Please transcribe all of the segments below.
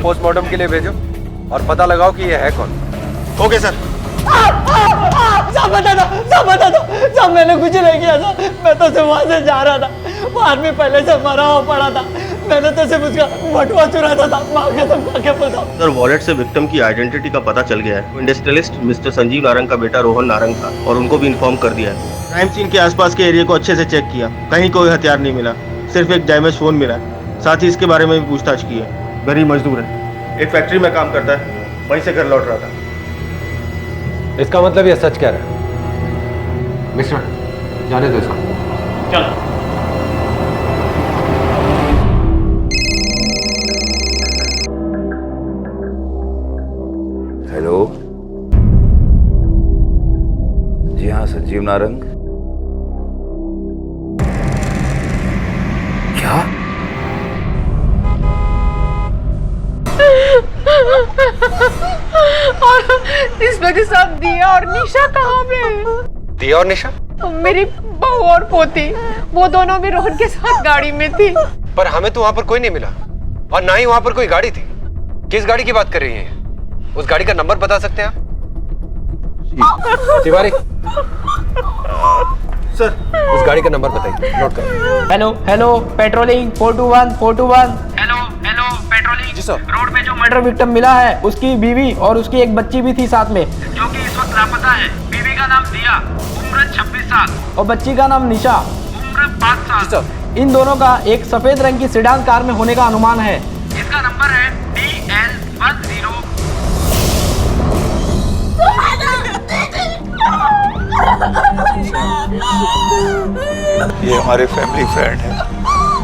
Postmortem के लिए भेजो और पता लगाओ कि ये है कौन। Okay sir. सब बता दो, सब मैंने कुछ नहीं किया था। मैं तो सिर्फ वहां से जा रहा था, वो आदमी पहले से मरा हुआ पड़ा था, मैंने तो सिर्फ उसका बटुआ चुराता था। माँ कसम खा के बताओ सर, वॉलेट से विक्टिम की आइडेंटिटी का पता चल गया है। इंडस्ट्रियलिस्ट मिस्टर संजीव नारंग का बेटा रोहन नारंग था और उनको भी इन्फॉर्म कर दिया है। क्राइम सीन के आसपास के एरिया को अच्छे से चेक किया, कहीं कोई हथियार नहीं मिला, सिर्फ एक डैमेज फोन मिला। साथ ही इसके बारे में भी पूछताछ की है। गरीब मजदूर है, एक फैक्ट्री में काम करता है, वहीं से घर लौट रहा था। इसका मतलब ये सच कह रहा है। मिस्टर, जाने दो इसको। चलो। हेलो, जी हाँ, संजीव नारंग। क्या? और इंस्पेक्टर साहब, दिया और निशा कहाँ पे? दिया और निशा? मेरी बहू और पोती, वो दोनों भी रोहन के साथ गाड़ी में थी। पर हमें तो वहां पर कोई नहीं मिला और ना ही वहां पर कोई गाड़ी थी। किस गाड़ी की बात कर रही हैं? उस गाड़ी का नंबर बता सकते हैं आप? तिवारी सर, उस गाड़ी का नंबर बताइए, नोट करो। Hello, patrolling 421। Hello patrolling. जी सर। रोड में जो मर्डर विक्टिम मिला है, उसकी बीवी और उसकी एक बच्ची भी थी साथ में, जो कि इस वक्त लापता है। बीवी का नाम दिया, उम्र 26 साल, और बच्ची का नाम निशा, उम्र 5 साल। जी सर। इन दोनों का एक सफेद रंग की सेडान कार में होने का अनुमान है। इसका नंबर है DL10। ये हमारे फैमिली फ्रेंड है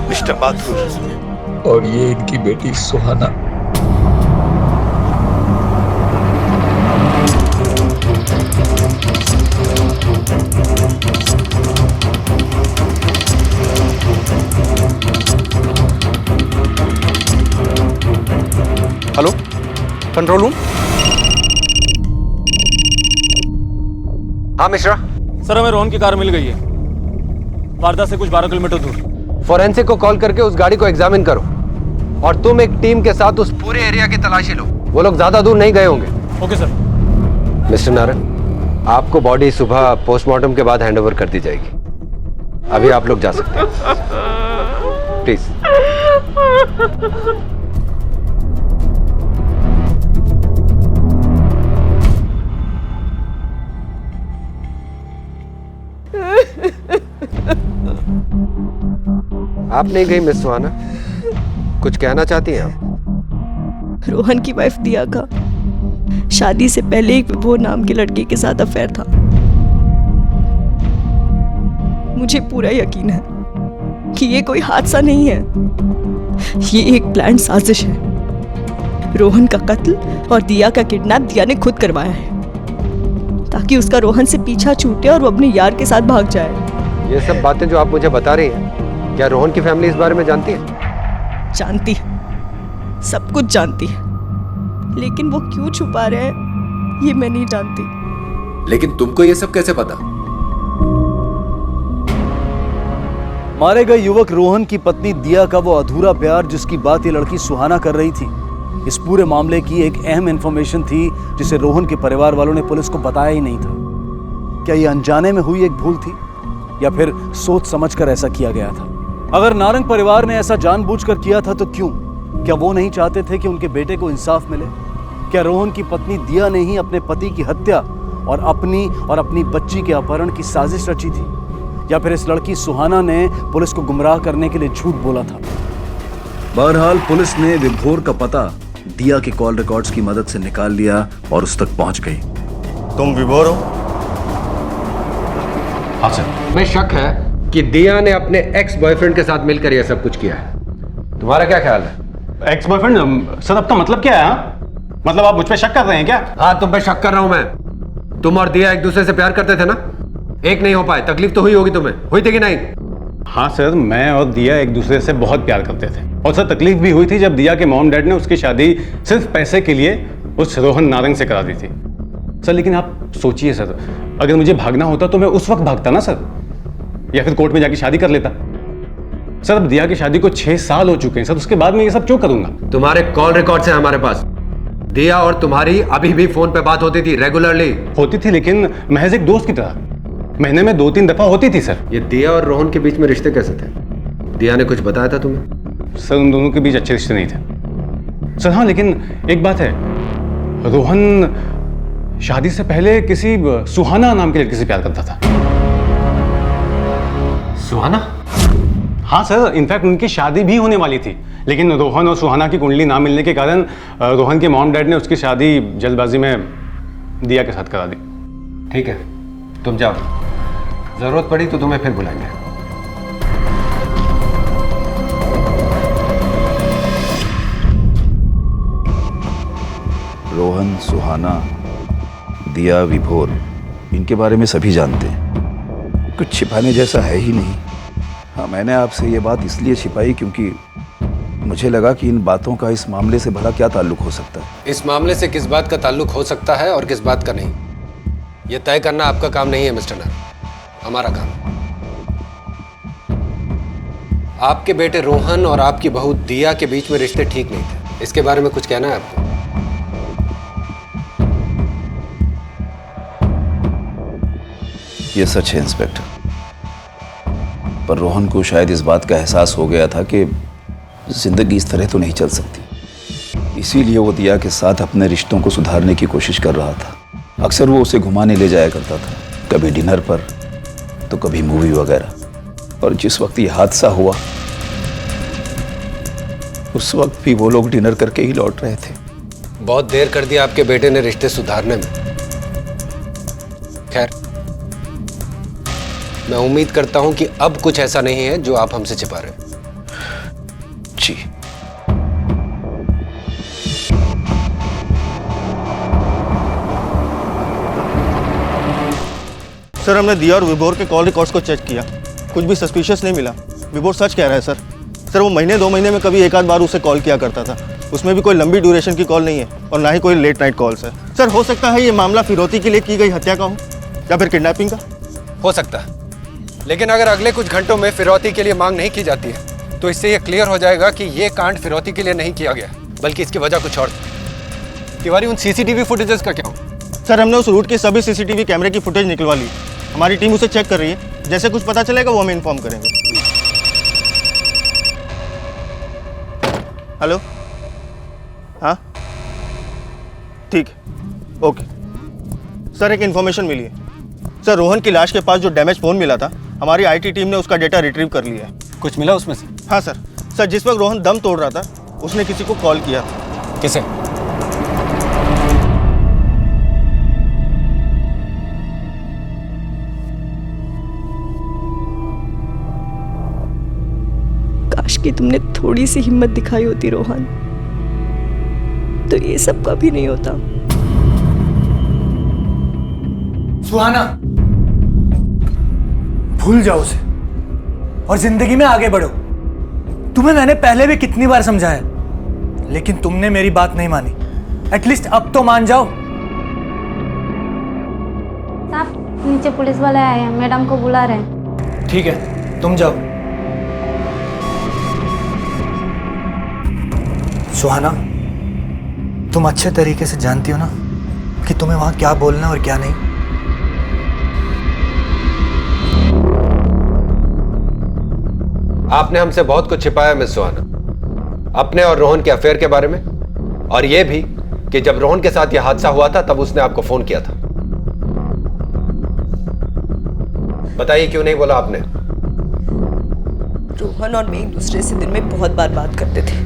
मिस्टर माथुर, और ये इनकी बेटी सुहाना। Hello, control room. हाँ मिश्रा। सर, हमें रोहन की कार मिल गई है, वारदात से कुछ 12 किलोमीटर दूर। फोरेंसिक को कॉल करके उस गाड़ी को एग्जामिन करो और तुम एक टीम के साथ उस पूरे एरिया की तलाशी लो। वो लोग ज्यादा दूर नहीं गए होंगे। Okay sir. मिस्टर नारंग, आपको बॉडी सुबह पोस्टमार्टम के बाद हैंडओवर कर दी जाएगी। अभी आप लोग जा सकते हैं, प्लीज। आप नहीं गई मिस सुहाना, कुछ कहना चाहती हैं आप? रोहन की वाइफ दिया का शादी से पहले एक विभोर नाम के लड़के के साथ अफेयर था। मुझे पूरा यकीन है कि ये कोई हादसा नहीं है, ये एक प्लान साजिश है। रोहन का कत्ल और दिया का किडनैप दिया ने खुद करवाया है, ताकि उसका रोहन से पीछा छूटे और वो अपने यार के साथ भाग जाए। ये सब बातें जो आप मुझे बता रही हैं, क्या रोहन की फैमिली इस बारे में जानती है? जानती है, सब कुछ जानती है, लेकिन वो क्यों छुपा रहे हैं ये मैं नहीं जानती। लेकिन तुमको ये सब कैसे पता? मारे गए युवक रोहन की पत्नी दिया का वो अधूरा प्यार, जिसकी बात ये लड़की सुहाना कर रही थी, इस पूरे मामले की एक अहम इंफॉर्मेशन थी जिसे रोहन के परिवार वालों ने पुलिस को बताया ही नहीं था। क्या ये अनजाने में हुई एक भूल थी या फिर सोच समझकर ऐसा किया गया था? अगर नारंग परिवार ने ऐसा जानबूझकर किया था तो क्यों? क्या वो नहीं चाहते थे कि उनके बेटे को इंसाफ मिले? क्या रोहन की पत्नी दिया ने ही अपने पति की हत्या और अपनी बच्ची के अपहरण की साजिश रची थी? या फिर इस लड़की सुहाना ने पुलिस को गुमराह करने के लिए झूठ बोला था? बहरहाल पुलिस ने विभोर का पता दिया के कॉल रिकॉर्ड्स की मदद से निकाल लिया और उस तक पहुंच गई। तुम विभोर हो? हाँ सर। हमें शक है कि दिया ने अपने एक्स बॉयफ्रेंड के साथ मिलकर यह सब कुछ किया है। तुम्हारा क्या ख्याल है? Ex boyfriend? सर, आपका मतलब क्या है? मतलब आप मुझ पे शक कर रहे हैं क्या? हाँ, तुम पे शक कर रहा हूं मैं। तुम और दिया एक दूसरे से प्यार करते थे ना? एक नहीं हो पाए, तकलीफ तो हुई होगी तुम्हें, हुई थी कि नहीं? हाँ सर, मैं और दिया एक दूसरे से बहुत प्यार करते थे, और सर तकलीफ भी हुई थी जब दिया के मॉम डैड ने उसकी शादी सिर्फ पैसे के लिए उस रोहन नारंग से करा दी थी। सर लेकिन आप सोचिए सर, अगर मुझे भागना होता तो मैं उस वक्त भागता ना सर, या फिर कोर्ट में जाके शादी कर लेता। सर अब दिया की शादी को 6 साल हो चुके हैं सर, उसके बाद मैं ये सब क्यों करूंगा? तुम्हारे कॉल रिकॉर्ड्स हैं हमारे पास। दिया और तुम्हारी अभी भी फोन पे बात होती थी रेगुलरली। होती थी, लेकिन महज एक दोस्त की तरह। महीने में 2-3 दफा होती थी सर। ये दिया और रोहन के बीच में रिश्ते कैसे थे? दिया ने कुछ बताया था तुम्हें? सर उन दोनों के बीच अच्छे रिश्ते नहीं थे सर। हाँ, लेकिन एक बात है, रोहन शादी से पहले किसी सुहाना नाम के लड़की से प्यार करता था। सुहाना? हाँ सर, इनफैक्ट उनकी शादी भी होने वाली थी, लेकिन रोहन और सुहाना की कुंडली ना मिलने के कारण रोहन के मॉम डैड ने उसकी शादी जल्दबाजी में दिया के साथ करा दी। ठीक है, तुम जाओ, जरूरत पड़ी तो तुम्हें फिर बुलाएंगे। रोहन, सुहाना, दिया, विभोर, इनके बारे में सभी जानते हैं। कुछ छिपाने जैसा है ही नहीं। हाँ, मैंने आपसे ये बात इसलिए छिपाई क्योंकि मुझे लगा कि इन बातों का इस मामले से भला क्या ताल्लुक हो सकता है। इस मामले से किस बात का ताल्लुक हो सकता है और किस बात का नहीं, यह तय करना आपका काम नहीं है मिस्टर नार, हमारा काम। आपके बेटे रोहन और आपकी बहू दिया के बीच में रिश्ते ठीक नहीं थे, इसके बारे में कुछ कहना है आपको? ये सच है इंस्पेक्टर, पर रोहन को शायद इस बात का एहसास हो गया था कि जिंदगी इस तरह तो नहीं चल सकती। इसीलिए वो दिया के साथ अपने रिश्तों को सुधारने की कोशिश कर रहा था। अक्सर वो उसे घुमाने ले जाया करता था, कभी डिनर पर तो कभी मूवी वगैरह। और जिस वक्त ये हादसा हुआ उस वक्त भी वो लोग डिनर करके ही लौट रहे थे। बहुत देर कर दिया आपके बेटे ने रिश्ते सुधारने में। खैर, मैं उम्मीद करता हूं कि अब कुछ ऐसा नहीं है जो आप हमसे छिपा रहे हैं। जी। सर, हमने दिया और विभोर के कॉल रिकॉर्ड्स को चेक किया, कुछ भी सस्पिशियस नहीं मिला। विभोर सच कह रहा है सर। सर, वो महीने 2 महीने में कभी एक आध बार उसे कॉल किया करता था, उसमें भी कोई लंबी ड्यूरेशन की कॉल नहीं है और ना ही कोई लेट नाइट कॉल्स है। सर, हो सकता है ये मामला फिरौती के लिए की गई हत्या का हो या फिर किडनैपिंग का। हो सकता है, लेकिन अगर अगले कुछ घंटों में फिरौती के लिए मांग नहीं की जाती है तो इससे यह क्लियर हो जाएगा कि यह कांड फिरौती के लिए नहीं किया गया, बल्कि इसकी वजह कुछ और थी। तिवारी, उन सीसीटीवी फुटेजेस का क्या हो? सर, हमने उस रूट के सभी सीसीटीवी कैमरे की फुटेज निकलवा ली, हमारी टीम उसे चेक कर रही है। जैसे कुछ पता चलेगा वो हमें इन्फॉर्म करेंगे। हेलो, हाँ ठीक है, ओके। सर, एक इन्फॉर्मेशन मिली है। सर, रोहन की लाश के पास जो डैमेज फ़ोन मिला था, हमारी आईटी टीम ने उसका डेटा रिट्रीव कर लिया है। कुछ मिला उसमें से? हाँ सर। सर, जिस वक्त रोहन दम तोड़ रहा था उसने किसी को कॉल किया था। किसे? काश कि तुमने थोड़ी सी हिम्मत दिखाई होती रोहन, तो ये सब कभी नहीं होता। सुहाना, भूल जाओ उसे और जिंदगी में आगे बढ़ो। तुम्हें मैंने पहले भी कितनी बार समझाया, लेकिन तुमने मेरी बात नहीं मानी। एटलीस्ट अब तो मान जाओ। साहब, नीचे पुलिस वाले आए हैं, मैडम को बुला रहे हैं। ठीक है, तुम जाओ। सुहाना, तुम अच्छे तरीके से जानती हो ना कि तुम्हें वहां क्या बोलना और क्या नहीं। आपने हमसे बहुत कुछ छिपाया मिस सुहाना, अपने और रोहन के अफेयर के बारे में, और यह भी कि जब रोहन के साथ यह हादसा हुआ था तब उसने आपको फोन किया था। बताइए क्यों नहीं बोला आपने? रोहन और मैं एक दूसरे से दिन में बहुत बार बात करते थे।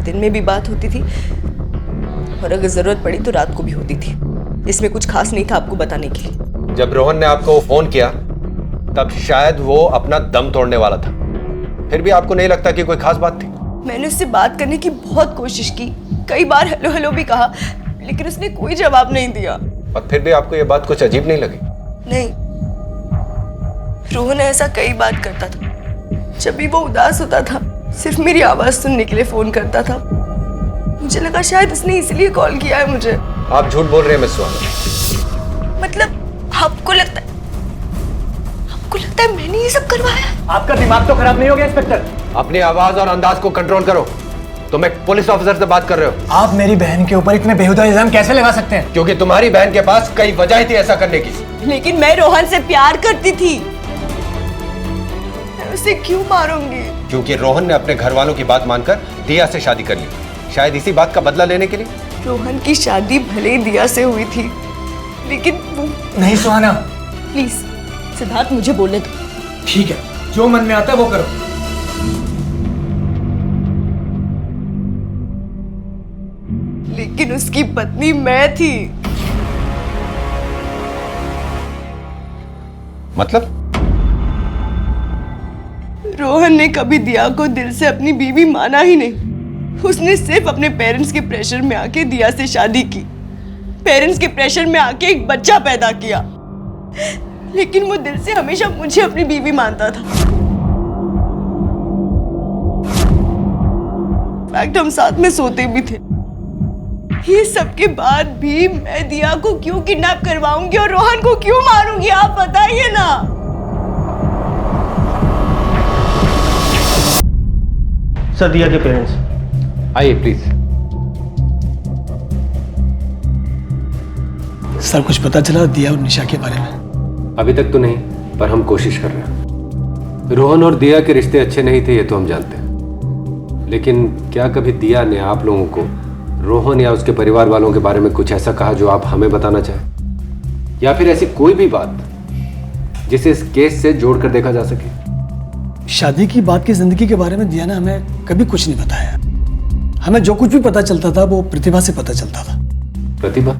दिन में भी बात होती थी और अगर जरूरत पड़ी तो रात को भी होती थी। इसमें कुछ खास नहीं था आपको बताने के लिए। जब रोहन ने आपको फोन किया तब शायद वो अपना दम तोड़ने वाला था, फिर भी आपको नहीं लगता कि कोई खास बात थी? मैंने उससे बात करने की बहुत कोशिश की, कई बार हेलो हेलो भी कहा, लेकिन उसने कोई जवाब नहीं दिया। और फिर भी आपको ये बात कुछ अजीब नहीं लगी? नहीं, रोहन ऐसा कई बार करता था। जब भी वो उदास होता था सिर्फ मेरी आवाज सुनने के लिए फोन करता था। मुझे लगा शायद उसने इसलिए कॉल किया है मुझे। आप झूठ बोल रहे हैं मिस सुहाना। मतलब आपको लगता है लगता है मैंने ये सब करवाया। आपका दिमाग तो खराब नहीं हो गया इंस्पेक्टर? अपनी आवाज और अंदाज को कंट्रोल करो। तुम एक पुलिस ऑफिसर से बात कर रहे हो। आप मेरी बहन के ऊपर इतने बेहुदा इल्जाम कैसे लगा सकते हैं? क्योंकि तुम्हारी बहन के पास कई वजह थी ऐसा करने की। लेकिन मैं रोहन से प्यार करती थी, मैं उसे क्यों मारूंगी? क्योंकि रोहन ने अपने घर वालों की बात मानकर दिया से शादी कर ली, शायद इसी बात का बदला लेने के लिए। रोहन की शादी भले ही दिया से हुई थी, लेकिन वो... नहीं सुहाना, प्लीज सिद्धार्थ मुझे बोलने दो। ठीक है, जो मन में आता है वो करो। लेकिन उसकी पत्नी मैं थी। मतलब? रोहन ने कभी दिया को दिल से अपनी बीवी माना ही नहीं। उसने सिर्फ अपने पेरेंट्स के प्रेशर में आके दिया से शादी की, पेरेंट्स के प्रेशर में आके एक बच्चा पैदा किया। लेकिन वो दिल से हमेशा मुझे अपनी बीवी मानता था। फैक्ट हम साथ में सोते भी थे। ये सब के बाद भी मैं दिया को क्यों किडनैप करवाऊंगी और रोहन को क्यों मारूंगी, आप बताइए ना। सर, दिया के पेरेंट्स आइए प्लीज। सर, कुछ पता चला दिया और निशा के बारे में? अभी तक तो नहीं, पर हम कोशिश कर रहे हैं। रोहन और दिया के रिश्ते अच्छे नहीं थे, ये तो हम जानते हैं। लेकिन क्या कभी दिया ने आप लोगों को रोहन या उसके परिवार वालों के बारे में कुछ ऐसा कहा जो आप हमें बताना चाहें, या फिर ऐसी कोई भी बात जिसे इस केस से जोड़कर देखा जा सके? शादी की बात की जिंदगी के बारे में दिया ने हमें कभी कुछ नहीं बताया। हमें जो कुछ भी पता चलता था वो प्रतिभा से पता चलता था। प्रतिभा?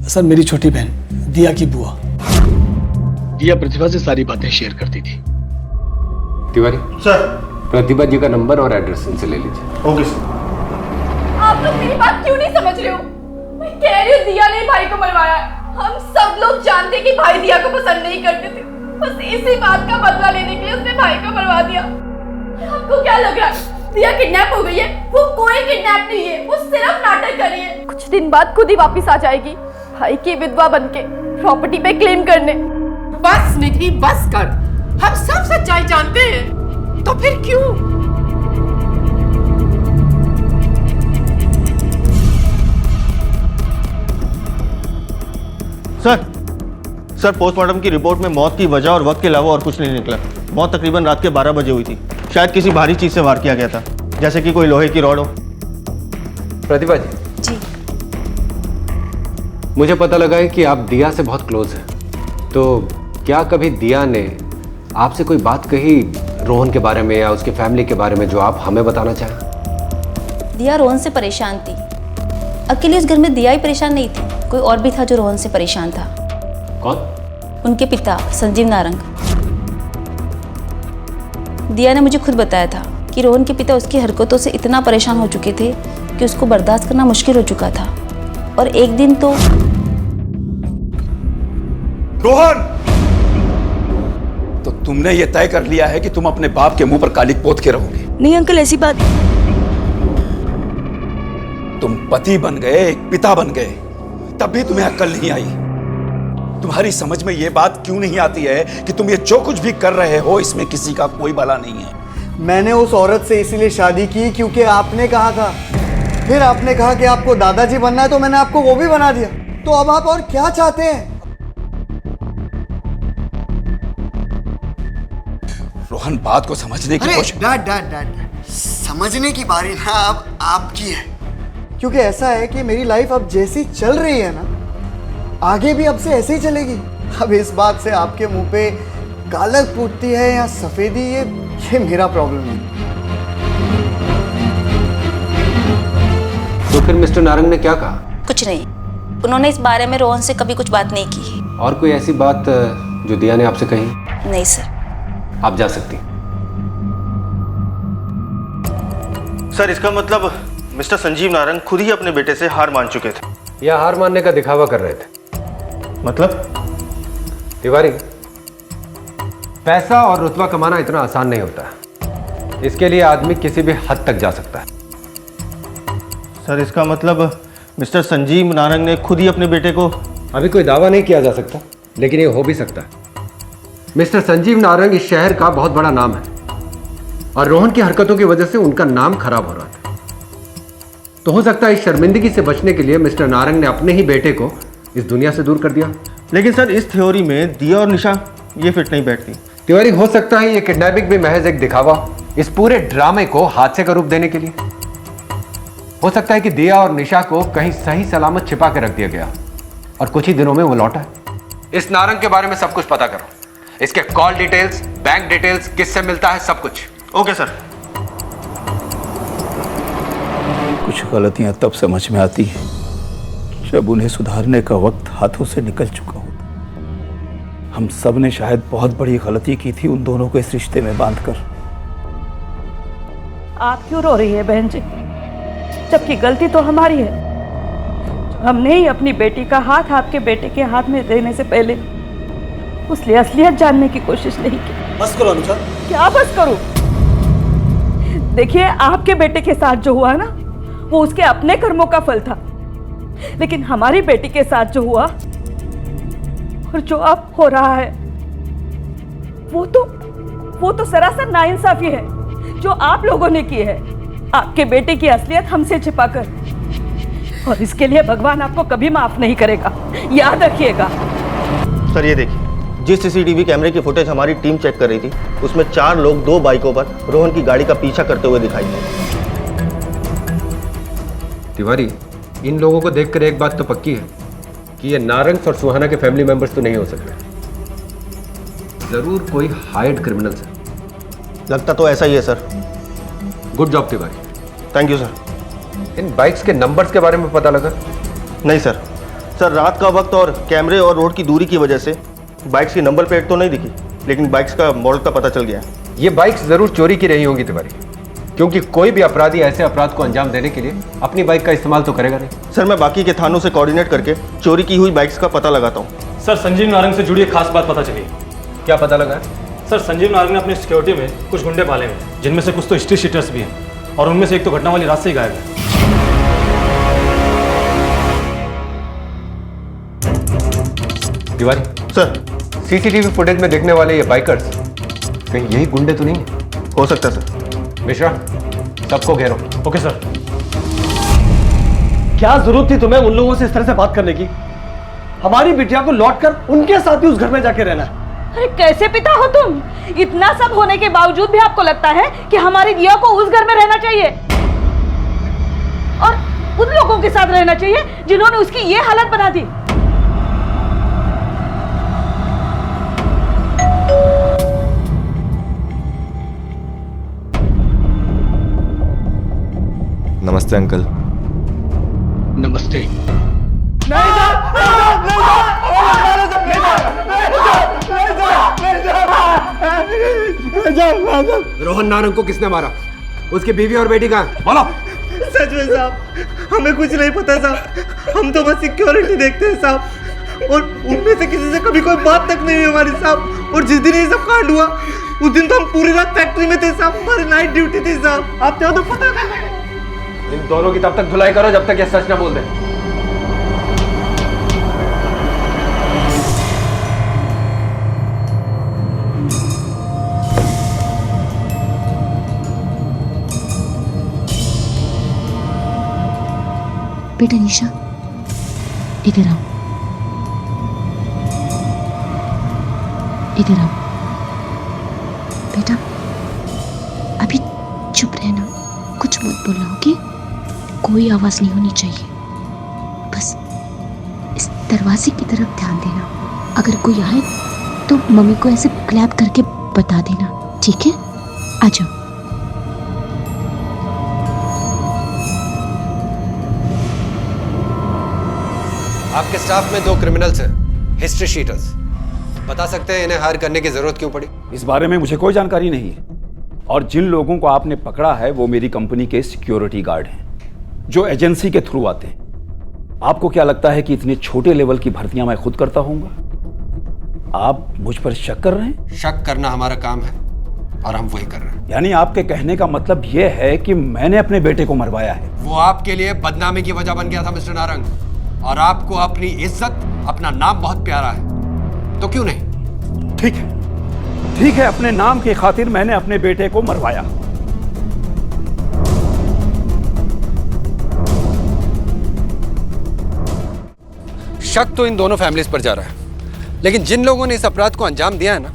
सर, मेरी छोटी बहन दिया की बुआ। दिया प्रतिभा से सारी बातें शेयर करती थी। तिवारी सर, प्रतिभा जी का नंबर और एड्रेस इनसे ले लीजिए। Okay sir. आप लोग मेरी बात क्यों नहीं समझ रहे हो? मैं कह रही हूँ दिया ने भाई को मरवाया है। हम सब लोग जानते कि भाई दिया को पसंद नहीं करते थे, बस इसी बात का बदला लेने के लिए उसने भाई को मरवा दिया। आपको क्या लग रहा है दिया किडनैप हो गई है? वो कोई किडनैप नहीं है, वो सिर्फ नाटक कर रही है। कुछ दिन बाद खुद ही वापस आ जाएगी भाई की विधवा बनके प्रॉपर्टी पे क्लेम करने। बस निधि, बस कर। हम सब सच्चाई जानते हैं, तो फिर क्यों? सर, पोस्टमार्टम की रिपोर्ट में मौत की वजह और वक्त के अलावा और कुछ नहीं निकला। मौत तकरीबन रात के 12 बजे हुई थी। शायद किसी भारी चीज से वार किया गया था, जैसे कि कोई लोहे की रॉड हो। प्रतिभा जी। जी। मुझे पता लगा है कि आप दिया से बहुत क्लोज हैं, तो क्या कभी दिया ने आपसे कोई बात कही रोहन के बारे में या उसकी फैमिली के बारे में जो आप हमें बताना चाहें? दिया रोहन से परेशान थी। अकेले उस घर में दिया ही परेशान नहीं थी, कोई और भी था जो रोहन से परेशान था। कौन? उनके पिता संजीव नारंग। दिया ने मुझे खुद बताया था कि रोहन के पिता उसकी हरकतों से इतना परेशान हो चुके थे कि उसको बर्दाश्त करना मुश्किल हो चुका था। और एक दिन तो रोहन, तो तुमने ये तय कर लिया है कि तुम अपने बाप के मुंह पर कालिक पोत के रहोगे? नहीं अंकल, ऐसी बात। तुम पति बन गए, एक पिता बन गए, तब भी तुम्हें अक्ल नहीं आई। तुम्हारी समझ में ये बात क्यों नहीं आती है कि तुम ये जो कुछ भी कर रहे हो इसमें किसी का कोई भला नहीं है? मैंने उस औरत से इसीलिए शादी की क्योंकि आपने कहा था। फिर आपने कहा कि आपको दादाजी बनना है, तो मैंने आपको वो भी बना दिया। तो अब आप और क्या चाहते हैं? रोहन, बात को समझने की कोशिश। डैड, समझने की बारी ना अब आपकी है। क्योंकि ऐसा है कि मेरी लाइफ अब जैसी चल रही है ना, आगे भी अब से ऐसे ही चलेगी। अब इस बात से आपके मुंह पे कालक फूटती है या सफेदी, ये मेरा प्रॉब्लम है। तो फिर मिस्टर नारंग ने क्या कहा? कुछ नहीं, उन्होंने इस बारे में रोहन से कभी कुछ बात नहीं की। और कोई ऐसी बात जो दिया ने आपसे कही? नहीं सर। आप जा सकती। सर, इसका मतलब मिस्टर संजीव नारंग खुद ही अपने बेटे से हार मान चुके थे या हार मानने का दिखावा कर रहे थे? मतलब? तिवारी, पैसा और रुतबा कमाना इतना आसान नहीं होता। इसके लिए आदमी किसी भी हद तक जा सकता है। सर, इसका मतलब मिस्टर संजीव नारंग ने खुद ही अपने बेटे को... अभी कोई दावा नहीं किया जा सकता, लेकिन ये हो भी सकता है। मिस्टर संजीव नारंग इस शहर का बहुत बड़ा नाम है और रोहन की हरकतों की वजह से उनका नाम खराब हो रहा था। तो हो सकता है इस शर्मिंदगी से बचने के लिए मिस्टर नारंग ने अपने ही बेटे को इस दुनिया से दूर कर दिया। लेकिन सर इस थ्योरी में दिया और निशा ये फिट नहीं बैठती। तिवारी, हो सकता है ये किडनैपिंग भी महज एक दिखावा इस पूरे ड्रामे को हादसे का रूप देने के लिए। हो सकता है कि दिया और निशा को कहीं सही सलामत छिपा के रख दिया गया और कुछ ही दिनों में वो लौटा है। इस नारंग के बारे में सब कुछ पता करो, इसके कॉल डिटेल्स, बैंक डिटेल्स, किससे मिलता है, सब कुछ। Okay sir. कुछ गलतियां तब समझ में आती हैं जब उन्हें सुधारने का वक्त हाथों से निकल चुका होता। हम सब ने शायद बहुत बड़ी गलती की थी उन दोनों को इस रिश्ते में बांधकर। आप क्यों रो रही है बहन जी, जबकि गलती तो हमारी है। हमने ही अपनी बेटी का हाथ आपके बेटे के हाथ में देने से पहले उसकी असलियत जानने की कोशिश नहीं की। बस करो अनुजा। क्या बस करूं? देखिए, आपके बेटे के साथ जो हुआ ना, वो उसके अपने कर्मों का फल था, लेकिन हमारी बेटी के साथ जो हुआ और जो अब हो रहा है वो तो सरासर नाइंसाफी है जो आप लोगों ने की है, आपके बेटे की असलियत हमसे छिपाकर। और इसके लिए भगवान आपको कभी माफ नहीं करेगा, याद रखिएगा। सर ये देखिए, जिस सीसीटीवी कैमरे की फुटेज हमारी टीम चेक कर रही थी उसमें 4 लोग 2 बाइकों पर रोहन की गाड़ी का पीछा करते हुए दिखाई दिए। तिवारी, इन लोगों को देखकर एक बात तो पक्की है कि ये नारंग और सुहाना के फैमिली मेंबर्स तो नहीं हो सकते। जरूर कोई हायर्ड क्रिमिनल्स है। लगता तो ऐसा ही है sir. Good job Tiwari. Thank you sir. In bikes के नंबर्स के बारे में पता लगा? नहीं सर। सर रात का वक्त और कैमरे और रोड की दूरी की वजह से बाइक्स की नंबर प्लेट तो नहीं दिखी, लेकिन बाइक्स का मॉडल का पता चल गया। ये बाइक्स जरूर चोरी की रही होंगी तिवारी, क्योंकि कोई भी अपराधी ऐसे अपराध को अंजाम देने के लिए अपनी बाइक का इस्तेमाल तो करेगा नहीं। सर मैं बाकी के थानों से कोऑर्डिनेट करके चोरी की हुई बाइक्स का पता लगाता हूँ। सर संजीव नारंग से जुड़ी एक खास बात पता चली। क्या पता लगा? सर संजीव नारंग ने अपनी सिक्योरिटी में कुछ गुंडे पाले हैं, जिनमें से कुछ तो हिस्ट्री शीटर्स भी हैं, और उनमें से एक तो घटना वाली रात से ही गायब है। तिवारी सर, सीसीटीवी फुटेज में देखने वाले ये बाइकर्स कहीं यही गुंडे तो नहीं है? हो सकता है सर। मिश्रा, सबको घेरो। Okay sir. क्या जरूरत थी तुम्हें उन लोगों से इस तरह से बात करने की? हमारी बिटिया को लौटकर उनके साथ ही उस घर में जाके रहना है। अरे कैसे पिता हो तुम? इतना सब होने के बावजूद भी आपको लगता है कि हमारी दिया को उस घर में रहना चाहिए और उन लोगों के साथ रहना चाहिए जिन्होंने उसकी ये हालत बना दी। नमस्ते अंकल। नमस्ते। रोहन नारंग को किसने मारा? उसकी बीवी और बेटी कहाँ? बोलो। सच में साहब, हमें कुछ नहीं पता साहब। हम तो बस सिक्योरिटी देखते हैं साहब, और उनमें से किसी से कभी कोई बात तक नहीं हुई हमारी साहब। और जिस दिन ये सब कांड हुआ उस दिन तो हम पूरी रात फैक्ट्री में थे साहब, हमारी नाइट ड्यूटी थी साहब। आपने तो पता नहीं। इन दोनों की तब तक धुलाई करो जब तक ये सच ना बोल दे। बेटा निशा, इधर आओ, इधर आओ। बेटा अभी चुप रहना, कुछ मत बोलना, ओके? कोई आवाज नहीं होनी चाहिए। बस इस दरवाजे की तरफ ध्यान देना। अगर कोई आए तो मम्मी को ऐसे क्लैप करके बता देना, ठीक है? आ जाओ। आपके स्टाफ में 2 क्रिमिनल्स हैं, हिस्ट्री शीटर्स। बता सकते हैं इन्हें हायर करने की जरूरत क्यों पड़ी? इस बारे में मुझे कोई जानकारी नहीं है, और जिन लोगों को आपने पकड़ा है वो मेरी कंपनी के सिक्योरिटी गार्ड हैं जो एजेंसी के थ्रू आते हैं। आपको क्या लगता है कि इतने छोटे लेवल की भर्तियां मैं खुद करता हूंगा? आप मुझ पर शक कर रहे हैं? शक करना हमारा काम है और हम वही कर रहे हैं। यानी आपके कहने का मतलब यह है कि मैंने अपने बेटे को मरवाया है? वो आपके लिए बदनामी की वजह बन गया था मिस्टर नारंग, और आपको अपनी इज्जत, अपना नाम बहुत प्यारा है, तो क्यों नहीं? ठीक है, ठीक है, अपने नाम की खातिर मैंने अपने बेटे को मरवाया। शक तो इन दोनों फैमिलीज पर जा रहा है, लेकिन जिन लोगों ने इस अपराध को अंजाम दिया है ना,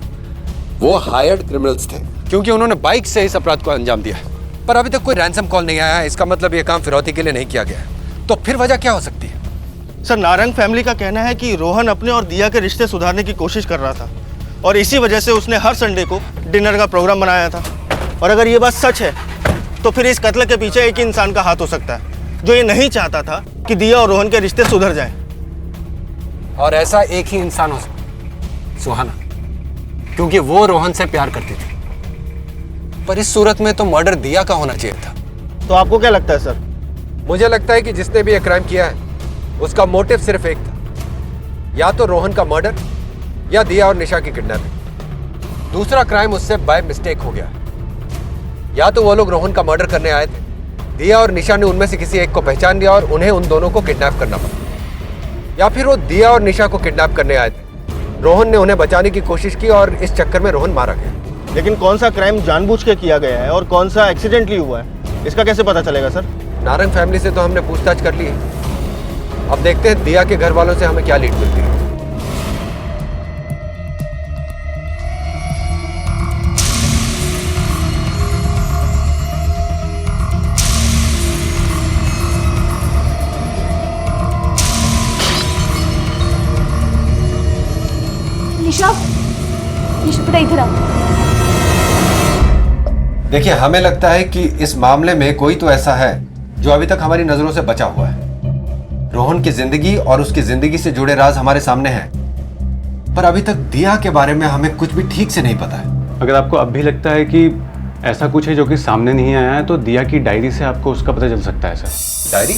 वो हायर्ड क्रिमिनल्स थे, क्योंकि उन्होंने बाइक से इस अपराध को अंजाम दिया है। पर अभी तक कोई रैंसम कॉल नहीं आया है। इसका मतलब ये काम फिरौती के लिए नहीं किया गया है। तो फिर वजह क्या हो सकती है? सर, नारंग फैमिली का कहना है कि रोहन अपने और दिया के रिश्ते सुधारने की कोशिश कर रहा था और इसी वजह से उसने हर संडे को डिनर का प्रोग्राम बनाया था। और अगर ये बात सच है तो फिर इस कत्ल के पीछे एक ही इंसान का हाथ हो सकता है, जो ये नहीं चाहता था कि दिया और रोहन के रिश्ते सुधर जाएं। और ऐसा एक ही इंसान हो सकता, सुहाना, क्योंकि वो रोहन से प्यार करती थी। पर इस सूरत में तो मर्डर दिया का होना चाहिए था। तो आपको क्या लगता है सर? मुझे लगता है कि जिसने भी ये क्राइम किया है उसका मोटिव सिर्फ एक था, या तो रोहन का मर्डर या दिया और निशा की किडनैपिंग। दूसरा क्राइम उससे बाय मिस्टेक हो गया। या तो वो लोग रोहन का मर्डर करने आए थे, दिया और निशा ने उनमें से किसी एक को पहचान लिया और उन्हें उन दोनों को किडनैप करना पड़ा, या फिर वो दिया और निशा को किडनैप करने आए थे, रोहन ने उन्हें बचाने की कोशिश की और इस चक्कर में रोहन मारा गया। लेकिन कौन सा क्राइम जानबूझ के किया गया है और कौन सा एक्सीडेंटली हुआ है, इसका कैसे पता चलेगा सर? नारंग फैमिली से तो हमने पूछताछ कर ली है। अब देखते हैं दिया के घर वालों से हमें क्या लीड मिलती है। निशा, निशा बेटा इधर आओ। देखिए, हमें लगता है कि इस मामले में कोई तो ऐसा है जो अभी तक हमारी नजरों से बचा हुआ है। रोहन की जिंदगी और उसकी जिंदगी से जुड़े राज हमारे सामने हैं, पर अभी तक दिया के बारे में हमें कुछ भी ठीक से नहीं पता है। अगर आपको अब भी लगता है कि ऐसा कुछ है जो कि सामने नहीं आया है, तो दिया की डायरी से आपको उसका पता चल सकता है सर। डायरी?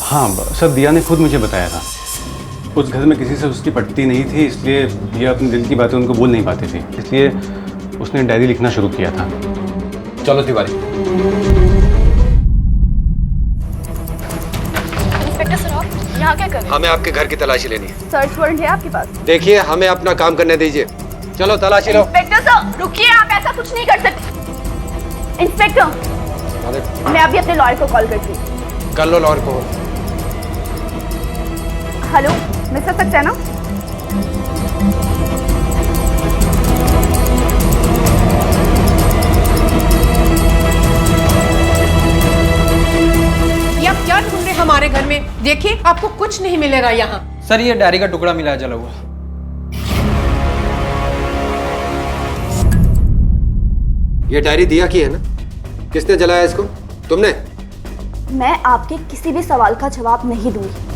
हाँ सर, दिया ने खुद मुझे बताया था। उस घर में किसी से उसकी पटती नहीं थी, इसलिए दिया अपने दिल की बातें उनको बोल नहीं पाती थी, इसलिए उसने डायरी लिखना शुरू किया था। चलो तिवारी। इंस्पेक्टर सर, आप यहाँ क्या कर रहे हैं? हमें आपके घर की तलाशी लेनी है। सर्च वारंट है आपके पास? देखिए, हमें अपना काम करने दीजिए। चलो तलाशी लो। इंस्पेक्टर सर रुकिए, आप ऐसा कुछ नहीं कर सकते। इंस्पेक्टर, मैं अभी अपने लॉयर को कॉल करती हूँ। कर लो लॉयर को। हेलो मिस्टर सक्सेना, ये आप क्या ढूंढ रहे हमारे घर में? देखिए, आपको कुछ नहीं मिलेगा यहाँ। सर, ये डायरी का टुकड़ा मिला है जला हुआ। ये डायरी दिया की है ना? किसने जलाया इसको? तुमने? मैं आपके किसी भी सवाल का जवाब नहीं दूंगी।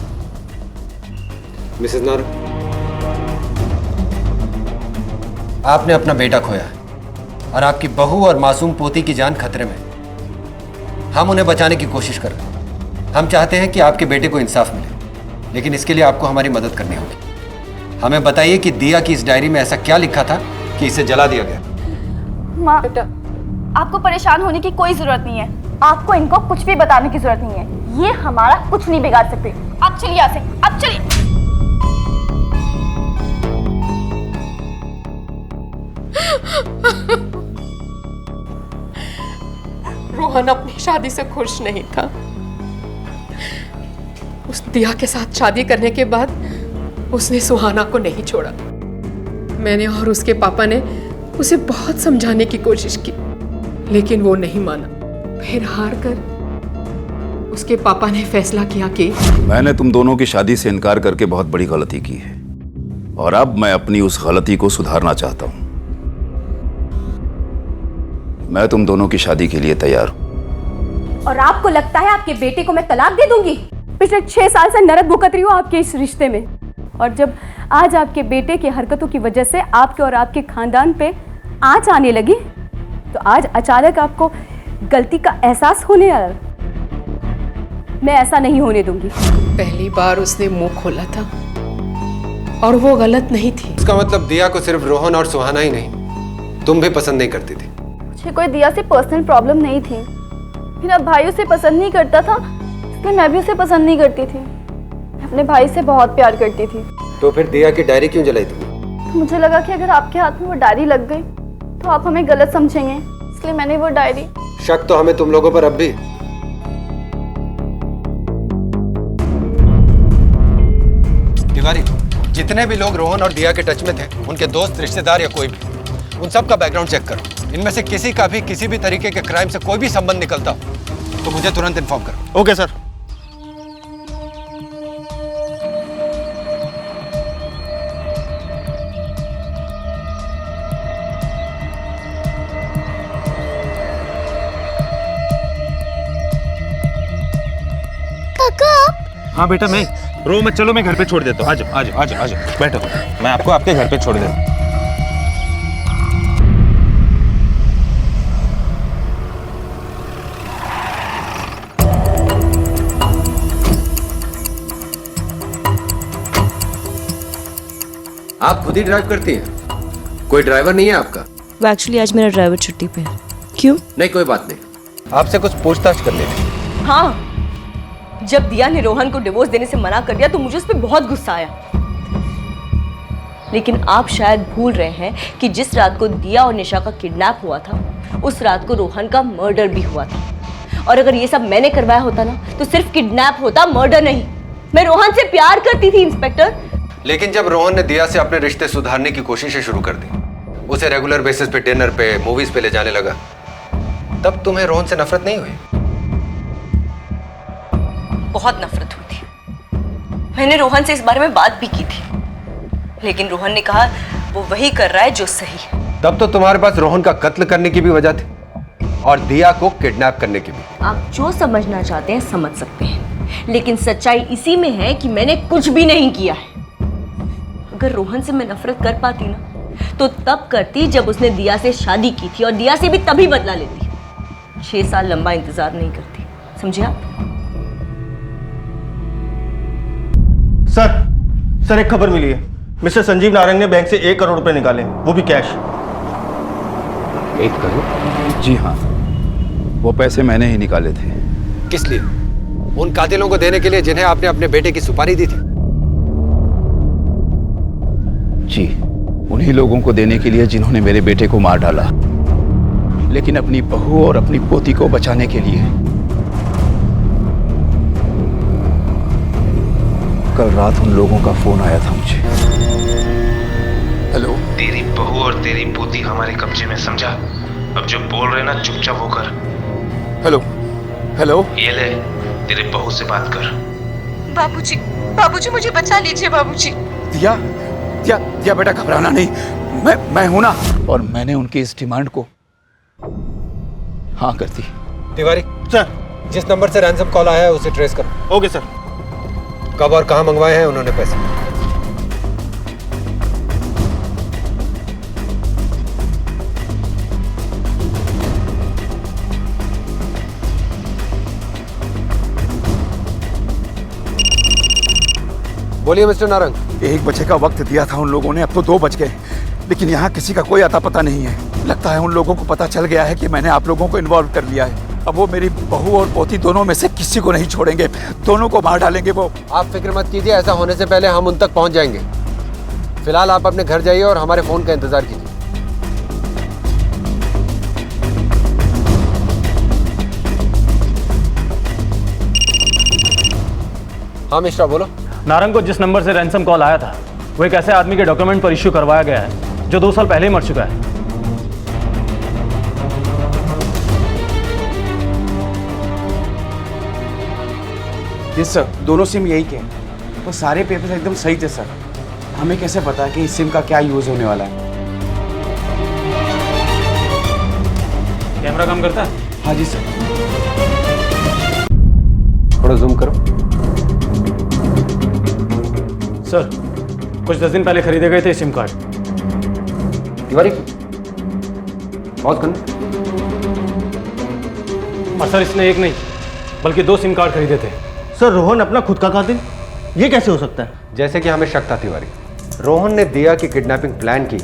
मिसेस नारंग, आपने अपना बेटा खोया है और आपकी बहू और मासूम पोती की जान खतरे में। हम उन्हें बचाने की कोशिश कर रहे हैं। हम चाहते हैं कि आपके बेटे को इंसाफ मिले, लेकिन इसके लिए आपको हमारी मदद करनी होगी। हमें बताइए कि दिया की इस डायरी में ऐसा क्या लिखा था कि इसे जला दिया गया? माँ, आपको परेशान होने की कोई जरूरत नहीं है। आपको इनको कुछ भी बताने की जरूरत नहीं है। ये हमारा कुछ नहीं बिगाड़ सकते। अब चलिए यहाँ से, अब चलिए। रोहन अपनी शादी से खुश नहीं था। उस दिया के साथ शादी करने के बाद उसने सुहाना को नहीं छोड़ा। मैंने और उसके पापा ने उसे बहुत समझाने की कोशिश की, लेकिन वो नहीं माना। फिर हार कर उसके पापा ने फैसला किया कि मैंने तुम दोनों की शादी से इनकार करके बहुत बड़ी गलती की है और अब मैं अपनी उस गलती को सुधारना चाहता हूं। मैं तुम दोनों की शादी के लिए तैयार हूं। और आपको लगता है आपके बेटे को मैं तलाक दे दूंगी? पिछले 6 साल से नरक भुगत रही हूँ आपके इस रिश्ते में, और जब आज आपके बेटे की हरकतों की वजह से आपके और आपके खानदान पे आंच आने लगी, तो आज अचानक आपको गलती का एहसास होने लगा। मैं ऐसा नहीं होने दूंगी। पहली बार उसने मुंह खोला था और वो गलत नहीं थी। इसका मतलब दिया को सिर्फ रोहन और सुहाना ही नहीं, तुम भी पसंद नहीं करती थी। मुझे कोई दिया से पर्सनल प्रॉब्लम नहीं थी। मेरा भाई उसे पसंद नहीं करता था, इसलिए मैं भी उसे पसंद नहीं करती थी। अपने भाई से बहुत प्यार करती थी। तो फिर दिया की डायरी क्यों जलाई तुमने? मुझे लगा कि अगर आपके हाथ में वो डायरी लग गई तो आप हमें गलत समझेंगे, इसलिए मैंने वो डायरी। शक तो हमें तुम लोगों पर अब भी। तिवारी, जितने भी लोग रोहन और दिया के टच में थे, उनके दोस्त, रिश्तेदार या कोई भी, उन सब का बैकग्राउंड चेक करो। इनमें से किसी का भी किसी भी तरीके के क्राइम से कोई भी संबंध निकलता हो तो मुझे तुरंत इन्फॉर्म करो। Okay sir. हाँ बेटा, मैं रो मत, चलो मैं घर पे छोड़ देता हूँ। आ जाओ बैठो, मैं आपको आपके घर पे छोड़ देता हूँ। आप खुद ही ड्राइव करती हैं? कोई ड्राइवर नहीं है आपका? वो एक्चुअली आज मेरा ड्राइवर छुट्टी पे है। क्यों? नहीं कोई बात नहीं, आपसे कुछ पूछताछ कर लेते। हाँ, जब दिया ने रोहन को डिवोर्स देने से मना कर दिया तो मुझे उस पर बहुत गुस्सा आया। लेकिन आप शायद भूल रहे हैं कि जिस रात को दिया और निशा का किडनैप हुआ था, उस रात को रोहन का मर्डर भी हुआ था। और अगर ये सब मैंने करवाया होता ना, तो सिर्फ किडनैप होता, मर्डर नहीं। मैं रोहन से प्यार करती थी इंस्पेक्टर। लेकिन जब रोहन ने दिया से अपने रिश्ते सुधारने की कोशिशें शुरू कर दी, उसे रेगुलर बेसिस पे डिनर पे, मूवीज पे ले जाने लगा, तब तुम्हें रोहन से नफरत नहीं हुई? बहुत नफरत हुई थी। मैंने रोहन से इस बारे में बात भी की थी, लेकिन रोहन ने कहा वो वही कर रहा है जो सही है। तब तो तुम्हारे पास रोहन का कत्ल करने की भी वजह थी और दिया को किडनैप करने की भी। आप जो समझना चाहते हैं समझ सकते हैं, लेकिन सच्चाई इसी में है कि मैंने कुछ भी नहीं किया है। अगर रोहन से मैं नफरत कर पाती ना, तो तब करती जब उसने दिया से शादी की थी, और दिया से भी तभी बदला लेती। 6 साल लंबा इंतजार नहीं करती, समझे आप? सर एक खबर मिली है। मिस्टर संजीव नारंग ने बैंक से 1 करोड़ रुपए निकाले, वो भी कैश। 1 करोड़? जी हाँ, वो पैसे मैंने ही निकाले थे। किस लिए? उन कातिलों को देने के लिए जिन्हें आपने अपने बेटे की सुपारी दी थी? जी, उन्हीं लोगों को देने के लिए जिन्होंने मेरे बेटे को मार डाला, लेकिन अपनी बहू और अपनी पोती को बचाने के लिए। कल रात उन लोगों का फोन आया था मुझे। हेलो, तेरी बहू और तेरी पोती हमारे कब्जे में, समझा? अब जो बोल रहे ना चुपचाप वो कर। हेलो, ये ले, तेरे बहू से बात कर। बाबूजी मुझे बचा लीजिए बाबूजी। दिया बेटा, घबराना नहीं, मैं हूं ना। और मैंने उनकी इस डिमांड को हाँ कर दी। तिवारी सर, जिस नंबर से रैंसम कॉल आया है उसे ट्रेस करो। Okay sir. कब और कहां मंगवाए हैं उन्होंने पैसे? बोलिए मिस्टर नारंग। 1 बजे का वक्त दिया था उन लोगों ने, अब तो 2 बज गए, लेकिन यहाँ किसी का कोई अता पता नहीं है। लगता है उन लोगों को पता चल गया है कि मैंने आप लोगों को इन्वॉल्व कर लिया है। अब वो मेरी बहू और पोती दोनों में से किसी को नहीं छोड़ेंगे, दोनों को मार डालेंगे वो। आप फिक्र मत कीजिए, ऐसा होने से पहले हम उन तक पहुंच जाएंगे। फिलहाल आप अपने घर जाइए और हमारे फोन का इंतजार कीजिए। हाँ मिश्रा, बोलो। नारंग को जिस नंबर से रैंसम कॉल आया था, वो एक ऐसे आदमी के डॉक्यूमेंट पर इश्यू करवाया गया है जो 2 साल पहले ही मर चुका है। यस सर, दोनों सिम यही के हैं। वो सारे पेपर्स एकदम सही थे सर। हमें कैसे पता कि इस सिम का क्या यूज होने वाला है? कैमरा काम करता है? हाँ जी सर। थोड़ा जूम करो। सर, कुछ 10 दिन पहले खरीदे गए थे सिम कार्ड। तिवारी, पॉज करना। और सर, इसने 1 नहीं बल्कि 2 सिम कार्ड खरीदे थे। सर, रोहन अपना खुद का कातिल? ये कैसे हो सकता है? जैसे कि हमें शक था तिवारी, रोहन ने दिया की किडनैपिंग प्लान की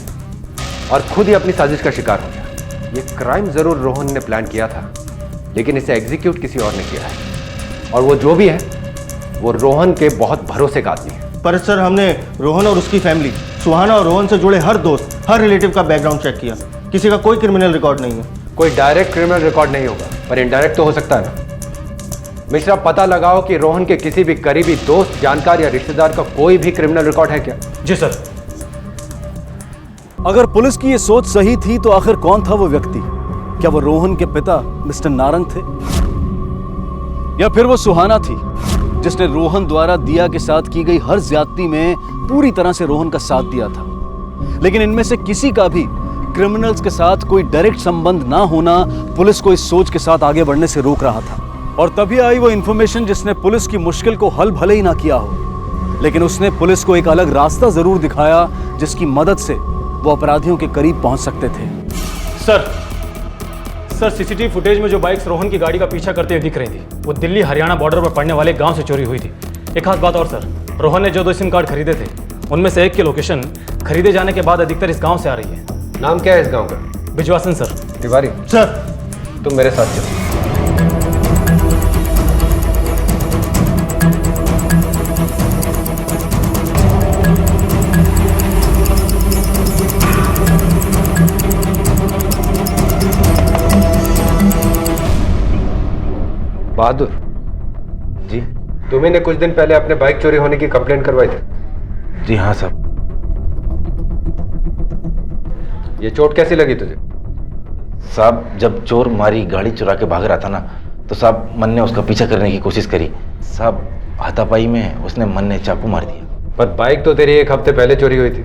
और खुद ही अपनी साजिश का शिकार हो गया। ये क्राइम जरूर रोहन ने प्लान किया था, लेकिन इसे एग्जीक्यूट किसी और ने किया है। और वो जो भी है, वो रोहन के बहुत भरोसे का आदमी है। पर सर हमने रोहन और उसकी फैमिली, सुहाना और रोहन से जुड़े हर दोस्त, हर रिलेटिव का बैकग्राउंड चेक किया। किसी का कोई क्रिमिनल रिकॉर्ड नहीं है। कोई डायरेक्ट क्रिमिनल रिकॉर्ड नहीं होगा, पर इनडायरेक्ट तो हो सकता है ना। मिश्रा, पता लगाओ कि रोहन के किसी भी करीबी दोस्त, जानकार या रिश्तेदार का कोई भी क्रिमिनल रिकॉर्ड है क्या? जी सर। अगर पुलिस की ये सोच सही थी तो आखिर कौन था वो व्यक्ति? क्या वो रोहन के पिता मिस्टर नारंग थे, या फिर वो सुहाना थी जिसने रोहन द्वारा दिया के साथ की गई हर ज्यादती में पूरी तरह से रोहन का साथ दिया था? लेकिन इनमें से किसी का भी क्रिमिनल्स के साथ कोई डायरेक्ट संबंध ना होना पुलिस को इस सोच के साथ आगे बढ़ने से रोक रहा था। और तभी आई वो इंफॉर्मेशन जिसने पुलिस की मुश्किल को हल भले ही ना किया हो, लेकिन उसने पुलिस को एक अलग रास्ता जरूर दिखाया जिसकी मदद से वो अपराधियों के करीब पहुंच सकते थे। सर सीसीटीवी फुटेज में जो बाइक्स रोहन की गाड़ी का पीछा करते हुए दिख रही थी, वो दिल्ली हरियाणा बॉर्डर पर पड़ने वाले गांव से चोरी हुई थी। एक खास बात और सर, रोहन ने जो 2 सिम कार्ड खरीदे थे, उनमें से एक की लोकेशन खरीदे जाने के बाद अधिकतर इस गांव से आ रही है। नाम क्या है इस गांव का? बिजवासन सर। तिवारी सर, तुम मेरे साथ चलो। बहादुर जी, तुम्ही ने कुछ दिन पहले अपने बाइक चोरी होने की कंप्लेंट करवाई थी। जी हाँ साहब। ये चोट कैसी लगी तुझे? साहब, जब चोर मारी गाड़ी चुरा के भाग रहा था ना, तो साहब मन ने उसका पीछा करने की कोशिश करी। साहब, हाथापाई में उसने मन ने चाकू मार दिया। पर बाइक तो तेरी 1 हफ्ते पहले चोरी हुई थी,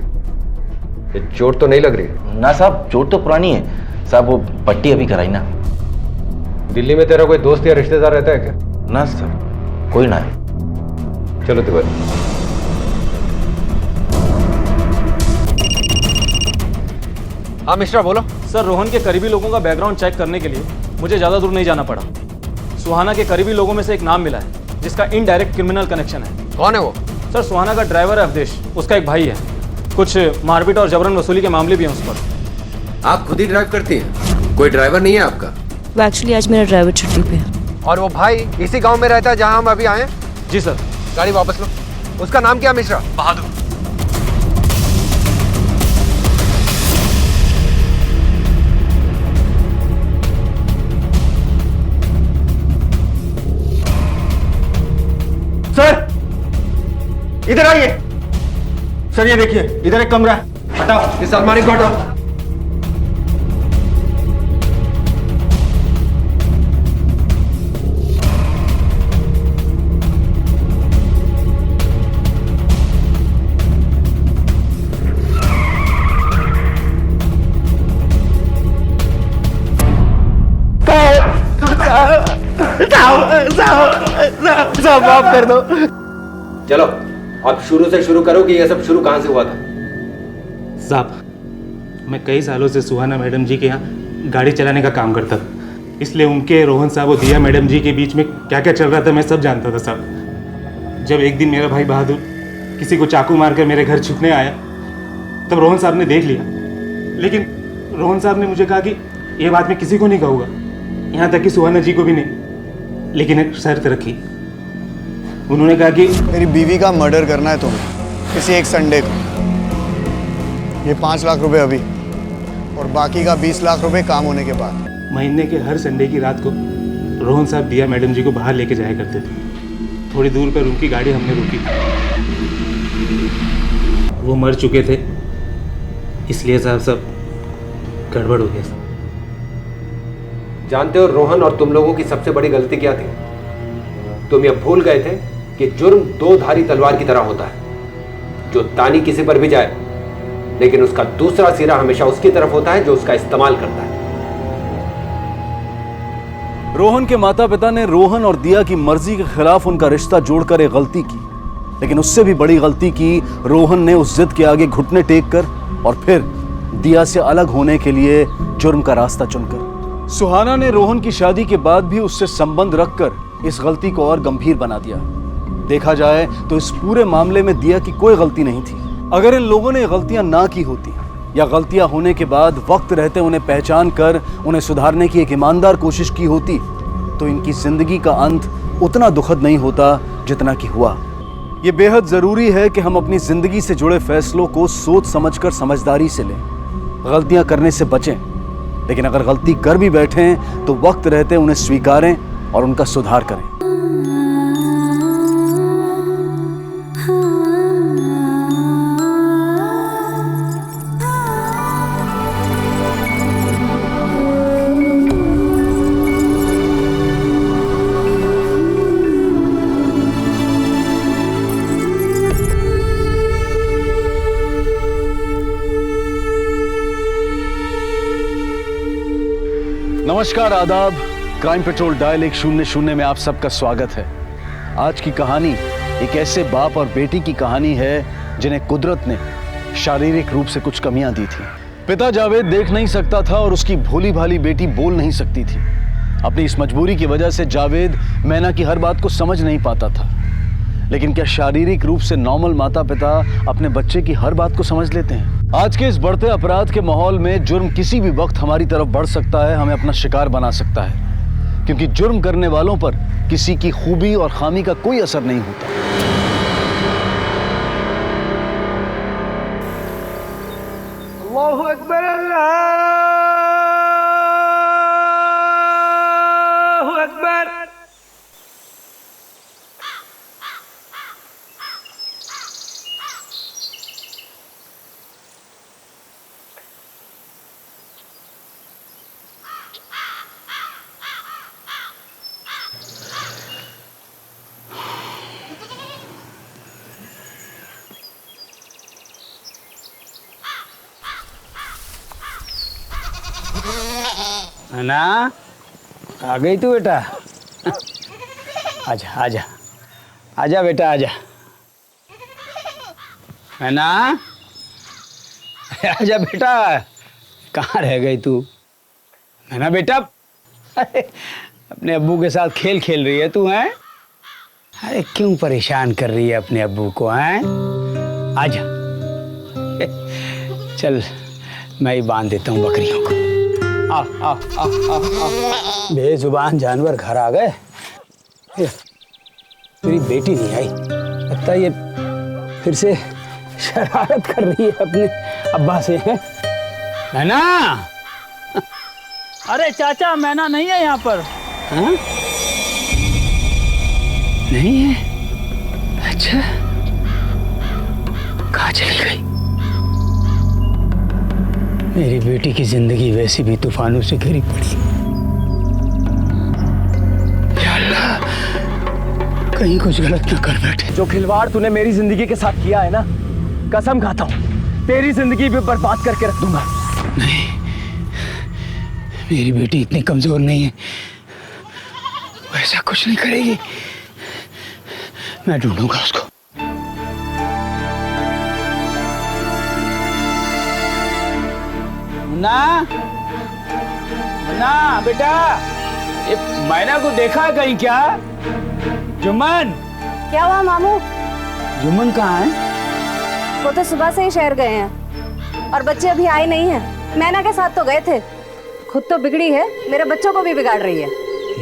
ये चोट तो नहीं लग रही? ना साहब, चोट तो पुरानी है साहब, वो पट्टी अभी कराई ना। दिल्ली में तेरा कोई दोस्त या रिश्तेदार रहता है क्या? ना सर, कोई ना है। चलो तिवारी। हाँ मिश्रा, बोलो। सर, रोहन के करीबी लोगों का बैकग्राउंड चेक करने के लिए मुझे ज़्यादा दूर नहीं जाना पड़ा। सुहाना के करीबी लोगों में से एक नाम मिला है जिसका इनडायरेक्ट क्रिमिनल कनेक्शन है। कौन है वो? सर, सुहाना का ड्राइवर है अवधेश, उसका एक भाई है। कुछ मारपीट और जबरन वसूली के मामले भी हैं उस पर। आप खुद ही ड्राइव करती हैं? कोई ड्राइवर नहीं है आपका? वो एक्चुअली आज मेरा ड्राइवर छुट्टी पे है। और वो भाई इसी गांव में रहता है जहां हम अभी आए? जी सर। गाड़ी वापस लो। उसका नाम क्या मिश्रा? बहादुर। सर, इधर आइए। सर, ये देखिए, इधर एक कमरा है। हटाओ इस अलमारी को हटाओ। साहब माफ कर दो। चलो अब शुरू से शुरू करो कि ये सब शुरू कहां से हुआ था। साहब, मैं कई सालों से सुहाना मैडम जी के यहाँ गाड़ी चलाने का काम करता था, इसलिए उनके, रोहन साहब और दिया मैडम जी के बीच में क्या क्या चल रहा था मैं सब जानता था साहब। जब एक दिन मेरा भाई बहादुर किसी को चाकू मारकर मेरे घर छुपने आया, तब रोहन साहब ने देख लिया, लेकिन रोहन साहब ने मुझे कहा कि ये बात मैं किसी को नहीं कहूँगा, यहाँ तक कि सुहाना जी को भी नहीं। लेकिन एक शर्त रखी, उन्होंने कहा कि मेरी बीवी का मर्डर करना है तुम्हें किसी एक संडे को। ये 5 लाख रुपए अभी, और बाकी का 20 लाख रुपए काम होने के बाद। महीने के हर संडे की रात को रोहन साहब दिया मैडम जी को बाहर लेके जाया करते थे। थोड़ी दूर पर उनकी गाड़ी हमने रोकी थी, वो मर चुके थे, इसलिए साहब सब गड़बड़ हो गया। जानते हो रोहन और तुम लोगों की सबसे बड़ी गलती क्या थी? तुम ये भूल गए थे कि जुर्म 2 धारी तलवार की तरह होता है, जो तानी किसी पर भी जाए, लेकिन उसका दूसरा सिरा हमेशा उसकी तरफ होता है जो उसका इस्तेमाल करता है। रोहन के माता पिता ने रोहन और दिया की मर्जी के खिलाफ उनका रिश्ता जोड़कर एक गलती की, लेकिन उससे भी बड़ी गलती की रोहन ने उस जिद के आगे घुटने टेक कर और फिर दिया से अलग होने के लिए जुर्म का रास्ता चुनकर। सुहाना ने रोहन की शादी के बाद भी उससे संबंध रखकर इस गलती को और गंभीर बना दिया। देखा जाए तो इस पूरे मामले में दिया की कोई गलती नहीं थी। अगर इन लोगों ने गलतियां ना की होती या गलतियां होने के बाद वक्त रहते उन्हें पहचान कर उन्हें सुधारने की एक ईमानदार कोशिश की होती, तो इनकी जिंदगी का अंत उतना दुखद नहीं होता जितना कि हुआ। ये बेहद जरूरी है कि हम अपनी जिंदगी से जुड़े फैसलों को सोच समझकर समझदारी से लें, गलतियां करने से बचें, लेकिन अगर गलती कर भी बैठें तो वक्त रहते उन्हें स्वीकारें और उनका सुधार करें। नमस्कार, आदाब। क्राइम पेट्रोल डायल 100 में आप सबका स्वागत है। आज की कहानी एक ऐसे बाप और बेटी की कहानी है जिन्हें कुदरत ने शारीरिक रूप से कुछ कमियां दी थी। पिता जावेद देख नहीं सकता था और उसकी भोली भाली बेटी बोल नहीं सकती थी। अपनी इस मजबूरी की वजह से जावेद मैना की हर बात को समझ नहीं पाता था। लेकिन क्या शारीरिक रूप से नॉर्मल माता पिता अपने बच्चे की हर बात को समझ लेते हैं? आज के इस बढ़ते अपराध के माहौल में जुर्म किसी भी वक्त हमारी तरफ बढ़ सकता है, हमें अपना शिकार बना सकता है, क्योंकि जुर्म करने वालों पर किसी की खूबी और खामी का कोई असर नहीं होता। अल्लाहु अकबर, अल्लाहु अकबर। ना आ गई तू बेटा? आजा आजा आजा बेटा आजा। है ना? आजा बेटा, कहाँ रह गई तू? है ना बेटा? अपने अब्बू के साथ खेल खेल रही है तू, हैं? अरे क्यों परेशान कर रही है अपने अब्बू को, हैं? आजा, चल मैं ही बांध देता हूँ बकरियों को। आ आ आ आ आ बेजुबान जानवर घर आ गए। तेरी बेटी नहीं आई, लगता है ये फिर से शरारत कर रही है अपने अब्बा से, है ना? अरे चाचा, मैना नहीं है यहाँ पर। हाँ? नहीं है? अच्छा, कहाँ चली गई? मेरी बेटी की जिंदगी वैसी भी तूफानों से घिरी पड़ी। या अल्लाह, कहीं कुछ गलत ना कर बैठे। जो खिलवाड़ तूने मेरी जिंदगी के साथ किया है ना, कसम खाता हूँ तेरी जिंदगी भी बर्बाद करके रख दूंगा। नहीं, मेरी बेटी इतनी कमजोर नहीं है, वैसा कुछ नहीं करेगी। मैं ढूंढूंगा उसको। ना ना बेटा, ये मैना को देखा है कहीं क्या? जुम्मन, क्या हुआ मामू? जुम्मन कहाँ है? वो तो सुबह से ही शहर गए हैं और बच्चे अभी आए नहीं हैं। मैना के साथ तो गए थे। खुद तो बिगड़ी है, मेरे बच्चों को भी बिगाड़ रही है।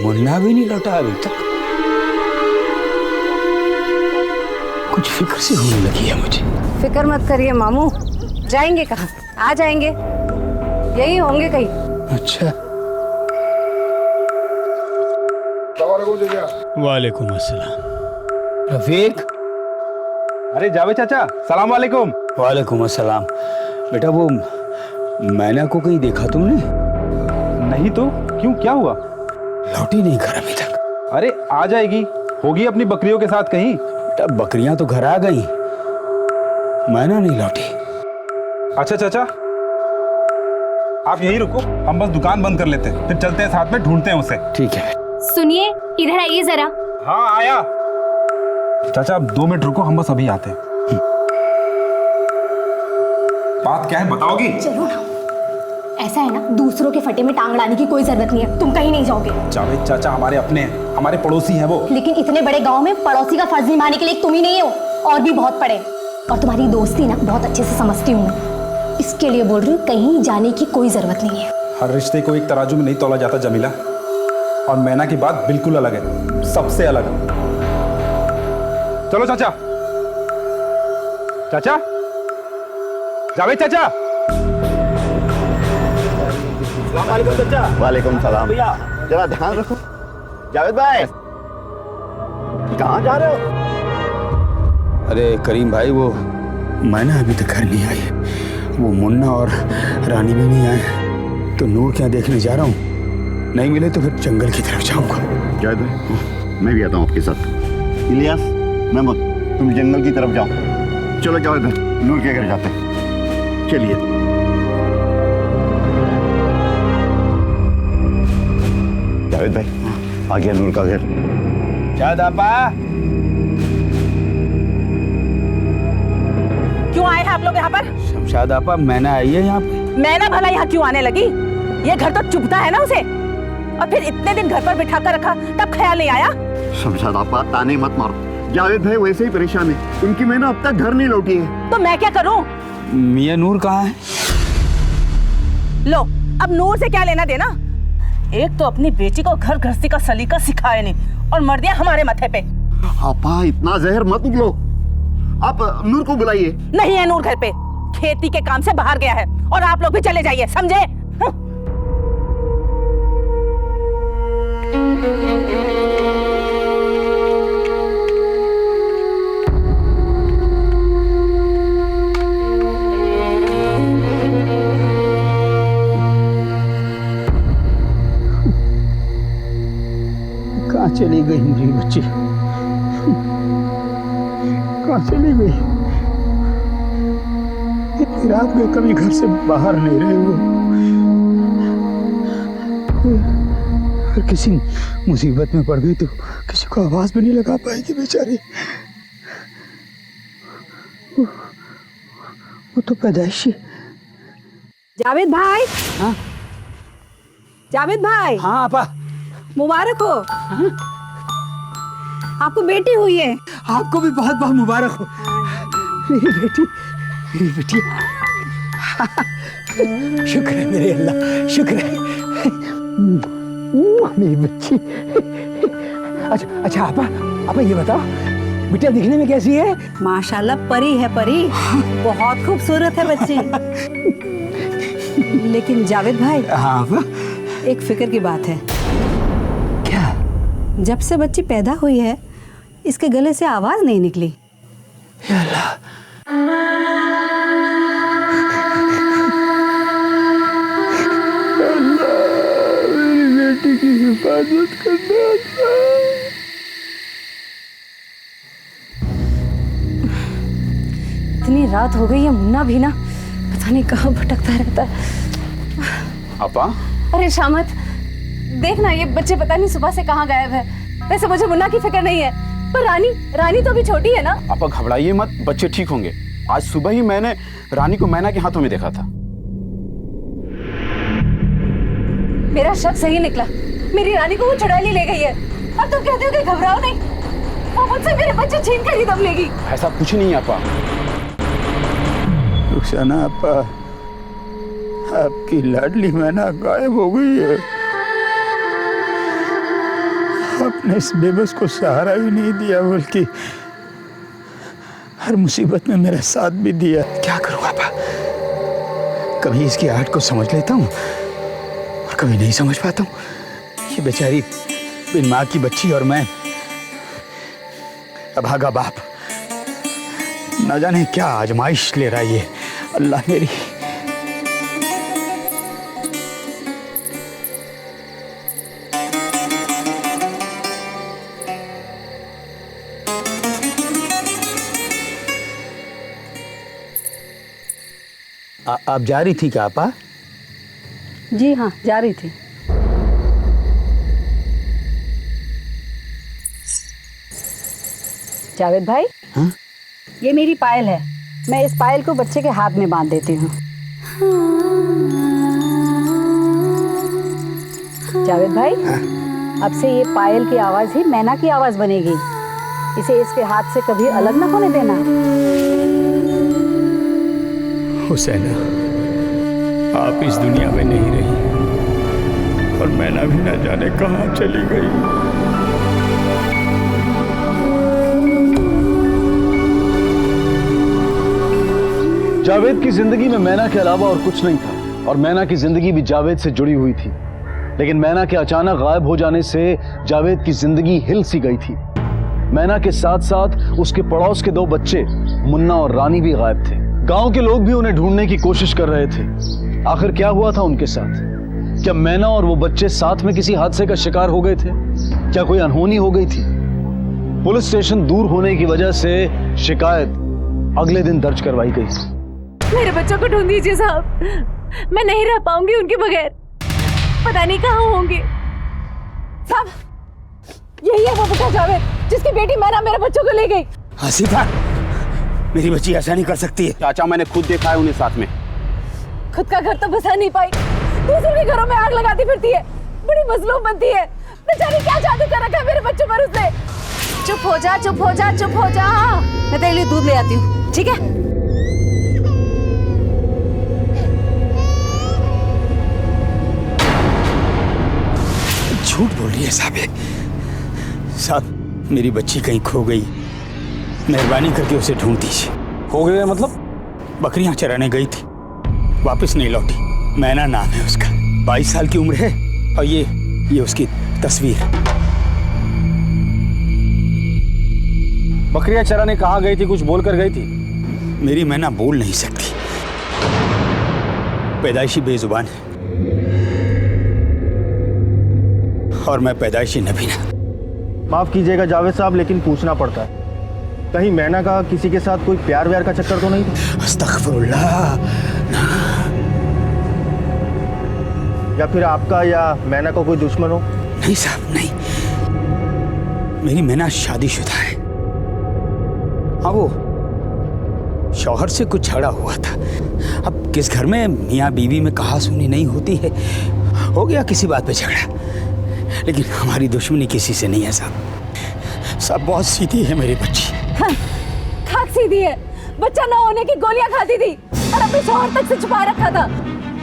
मुन्ना भी नहीं लौटा अभी तक। कुछ फिक्र सी होने लगी है मुझे। फिक्र मत करिए मामू, जाएंगे कहाँ? आ जाएंगे, यही होंगे कहीं। अच्छा, वालेकुम अस्सलाम। रफीक। अरे जावेद चाचा, सलाम वालेकुम। वालेकुम अस्सलाम। बेटा वो मैना को कहीं देखा तुमने? नहीं तो क्यों, क्या हुआ? लौटी नहीं घर अभी तक। अरे आ जाएगी, होगी अपनी बकरियों के साथ कहीं। बेटा बकरियां तो घर आ गई, मैना नहीं लौटी। अच्छा चाचा, आप यहीं रुको, हम बस दुकान बंद कर लेते हैं, फिर चलते हैं साथ में, ढूंढते हैं उसे। ठीक है। सुनिए, इधर आइए जरा। हाँ आया। चाचा आप 2 मिनट रुको, हम बस अभी आते हैं। बात क्या है बताओगी? चलो ना, ऐसा है ना, दूसरों के फटे में टांग लाने की कोई जरूरत नहीं है। तुम कहीं नहीं जाओगे। जावेद चाचा हमारे अपने हैं, हमारे पड़ोसी हैं वो। लेकिन इतने बड़े गांव में पड़ोसी का फर्ज निभाने के लिए तुम ही नहीं हो, और भी बहुत पड़े। और तुम्हारी दोस्ती ना बहुत अच्छे से समझती हूँ मैं, इसके लिए बोल रही हूँ, कहीं जाने की कोई जरूरत नहीं है। हर रिश्ते को एक तराजू में नहीं तोला जाता जमीला, और मैना की बात बिल्कुल अलग है, सबसे अलग। चलो चाचा। चाचा, जावेद चाचा। वालेकुम चाचा। वालेकुम सलाम। भैया जरा ध्यान रखो। जावेद भाई कहाँ जा रहे हो? अरे करीम भाई, वो मैना अभी तक घर नहीं आई, वो मुन्ना और रानी भी नहीं आए, तो नूर क्या देखने जा रहा हूँ। नहीं मिले तो फिर जंगल की तरफ जाऊंगा। जावेद भाई मैं भी आता हूँ आपके साथ। इलियास, महमूद, तुम जंगल की तरफ जाओ। चलो जावेद भाई, नूर के घर जाते हैं। चलिए। जावेद भाई आ गया नूर का घर। शायद आपा। क्यों आए हैं आप लोग यहाँ पर? शमशाद आपा, मैना आई है यहाँ पे। मैना भला यहाँ क्यों आने लगी? ये घर तो चुभता है ना उसे, और फिर इतने दिन घर पर बिठा कर रखा, तब ख्याल नहीं आया? शमशाद आपा ताने मत मारो। जावेद भाई वैसे ही परेशान है, उनकी मैना अब तक घर नहीं लौटी है। तो मैं क्या करूँ? मियां नूर कहाँ है? लो, अब नूर से क्या लेना देना? एक तो अपनी बेटी को घर गृहस्थी का सलीका सिखाया नहीं, और मर दिया हमारे माथे पे। आपा इतना जहर मत उगलो, आप नूर को बुलाइए। नहीं है नूर घर पे, खेती के काम से बाहर गया है, और आप लोग भी चले जाइए, समझे? कहाँ चली गई मेरी बच्ची? कहाँ चली गई? इतनी रात में कभी घर से बाहर नहीं रहे वो। अगर किसी मुसीबत में पड़ गई तो किसी को आवाज भी नहीं लगा पाएगी बेचारी। वो तो पैदाइशी। जावेद भाई। हाँ? जावेद भाई। हाँ आपा। मुबारक हो। हाँ? आपको बेटी हुई है। आपको भी बहुत बहुत मुबारक हो। मेरी बेटी, मेरी बेटी। शुक्र है मेरे अल्लाह, शुक्र है। मेरी बच्ची। अच्छा आपा ये बताओ, बेटा दिखने में कैसी है? माशाल्लाह परी है, परी। बहुत खूबसूरत है बच्ची। लेकिन जावेद भाई। हाँ आपा। एक फिक्र की बात है। क्या? जब से बच्ची पैदा हुई है, इसके गले से आवाज नहीं निकली। या अल्लाह। मेरी बेटी की हिफाजत करना। इतनी रात हो गई है, मुन्ना भी ना पता नहीं कहाँ भटकता रहता है। आपा? अरे शामत, देखना ये बच्चे पता नहीं सुबह से कहाँ गायब है। वैसे मुझे मुन्ना की फिक्र नहीं है, पर रानी तो अभी छोटी है ना। आपा घबराइए मत, बच्चे ठीक होंगे। आज सुबह ही मैंने रानी को मैना के हाथों में देखा था। मेरा शक सही निकला, मेरी रानी को वो चुरा ले गई है। और तुम कहते हो कि घबराओ नहीं, वो मुझसे मेरे बच्चे छीन कर ही दम लेगी। ऐसा कुछ नहीं आपा। रुखसाना आपा, आपकी लाडली मैना गायब हो गई है। आपने इस बेबस को सहारा ही नहीं दिया, बल्कि हर मुसीबत में मेरा साथ भी दिया। क्या करूं आपा? कभी इसकी आहट को समझ लेता हूँ और कभी नहीं समझ पाता हूँ। ये बेचारी बिन माँ की बच्ची और मैं अभागा बाप, न जाने क्या आजमाइश ले रहा है ये अल्लाह मेरी। आप जा रही थी क्या आपा? जी हाँ, जा रही थी। जावेद भाई। हाँ? ये मेरी पायल है, मैं इस पायल को बच्चे के हाथ में बांध देती हूँ। जावेद भाई। हाँ? अब से ये पायल की आवाज ही मैना की आवाज बनेगी। इसे इसके हाथ से कभी अलग ना होने देना। हुसैना, आप इस दुनिया में नहीं रही और मैना भी न जाने कहाँ चली गई। जावेद की जिंदगी में मैना के अलावा और कुछ नहीं था और मैना की जिंदगी भी जावेद से जुड़ी हुई थी। लेकिन मैना के अचानक गायब हो जाने से जावेद की जिंदगी हिल सी गई थी। मैना के साथ साथ उसके पड़ोस के 2 बच्चे मुन्ना और रानी भी गायब थे। गांव के लोग भी उन्हें ढूंढने की कोशिश कर रहे थे। आखिर क्या हुआ था उनके साथ? क्या मैना और वो बच्चे साथ में किसी हादसे का शिकार हो गए थे? क्या कोई अनहोनी हो गई थी? पुलिस स्टेशन दूर होने की वजह से शिकायत अगले दिन दर्ज करवाई गई। मेरे बच्चों को ढूंढ दीजिए साहब, मैं नहीं रह पाऊंगी उनके बगैर। पता नहीं कहाँ होंगे। साहब, यही है वो बेटा जावेद जिसकी बेटी मैना मेरे बच्चों को ले गई। आसिफा, मेरी बच्ची ऐसा नहीं कर सकती है। चाचा, मैंने खुद देखा है उन्हें साथ में। खुद का घर तो बसा नहीं पाई, दूसरों के घरों में आग लगाती फिरती है, बड़ी मजलूम बनती है। बेचारी क्या जादू कर रखा है मेरे बच्चों पर उसने। चुप हो जा, चुप हो जा, चुप हो जा। मैं तेरे लिए दूध ले आती हूँ, ठीक है? झूठ बोल रही है साहब, मेरी बच्ची कहीं खो गई, मेहरबानी करके उसे ढूंढ दीजिए। खो गए मतलब? बकरियां चराने गई थी, वापस नहीं लौटी। मैना नाम है उसका, 22 साल की उम्र है और ये उसकी तस्वीर। बकरियां चराने कहाँ गई थी? कुछ बोल कर गई थी? मेरी मैना बोल नहीं सकती, पैदाइशी बेजुबान है और मैं पैदाइशी नबीना। माफ कीजिएगा जावेद साहब, लेकिन पूछना पड़ता है, कहीं मैना का किसी के साथ कोई प्यार व्यार का चक्कर तो नहीं था? अस्तगफुरुल्लाह। या फिर आपका या मैना का कोई दुश्मन हो? नहीं साहब, नहीं, मेरी मैना शादीशुदा है। हाँ, वो शौहर से कुछ झगड़ा हुआ था। अब किस घर में मियाँ बीवी में कहा सुनी नहीं होती है, हो गया किसी बात पे झगड़ा। लेकिन हमारी दुश्मनी किसी से नहीं है साहब, बहुत सीधी है मेरी बच्ची। हाँ, खाक सीधी है, बच्चा ना होने की गोलियां खाती थी और अपने शौहर तक से छुपा रखा था।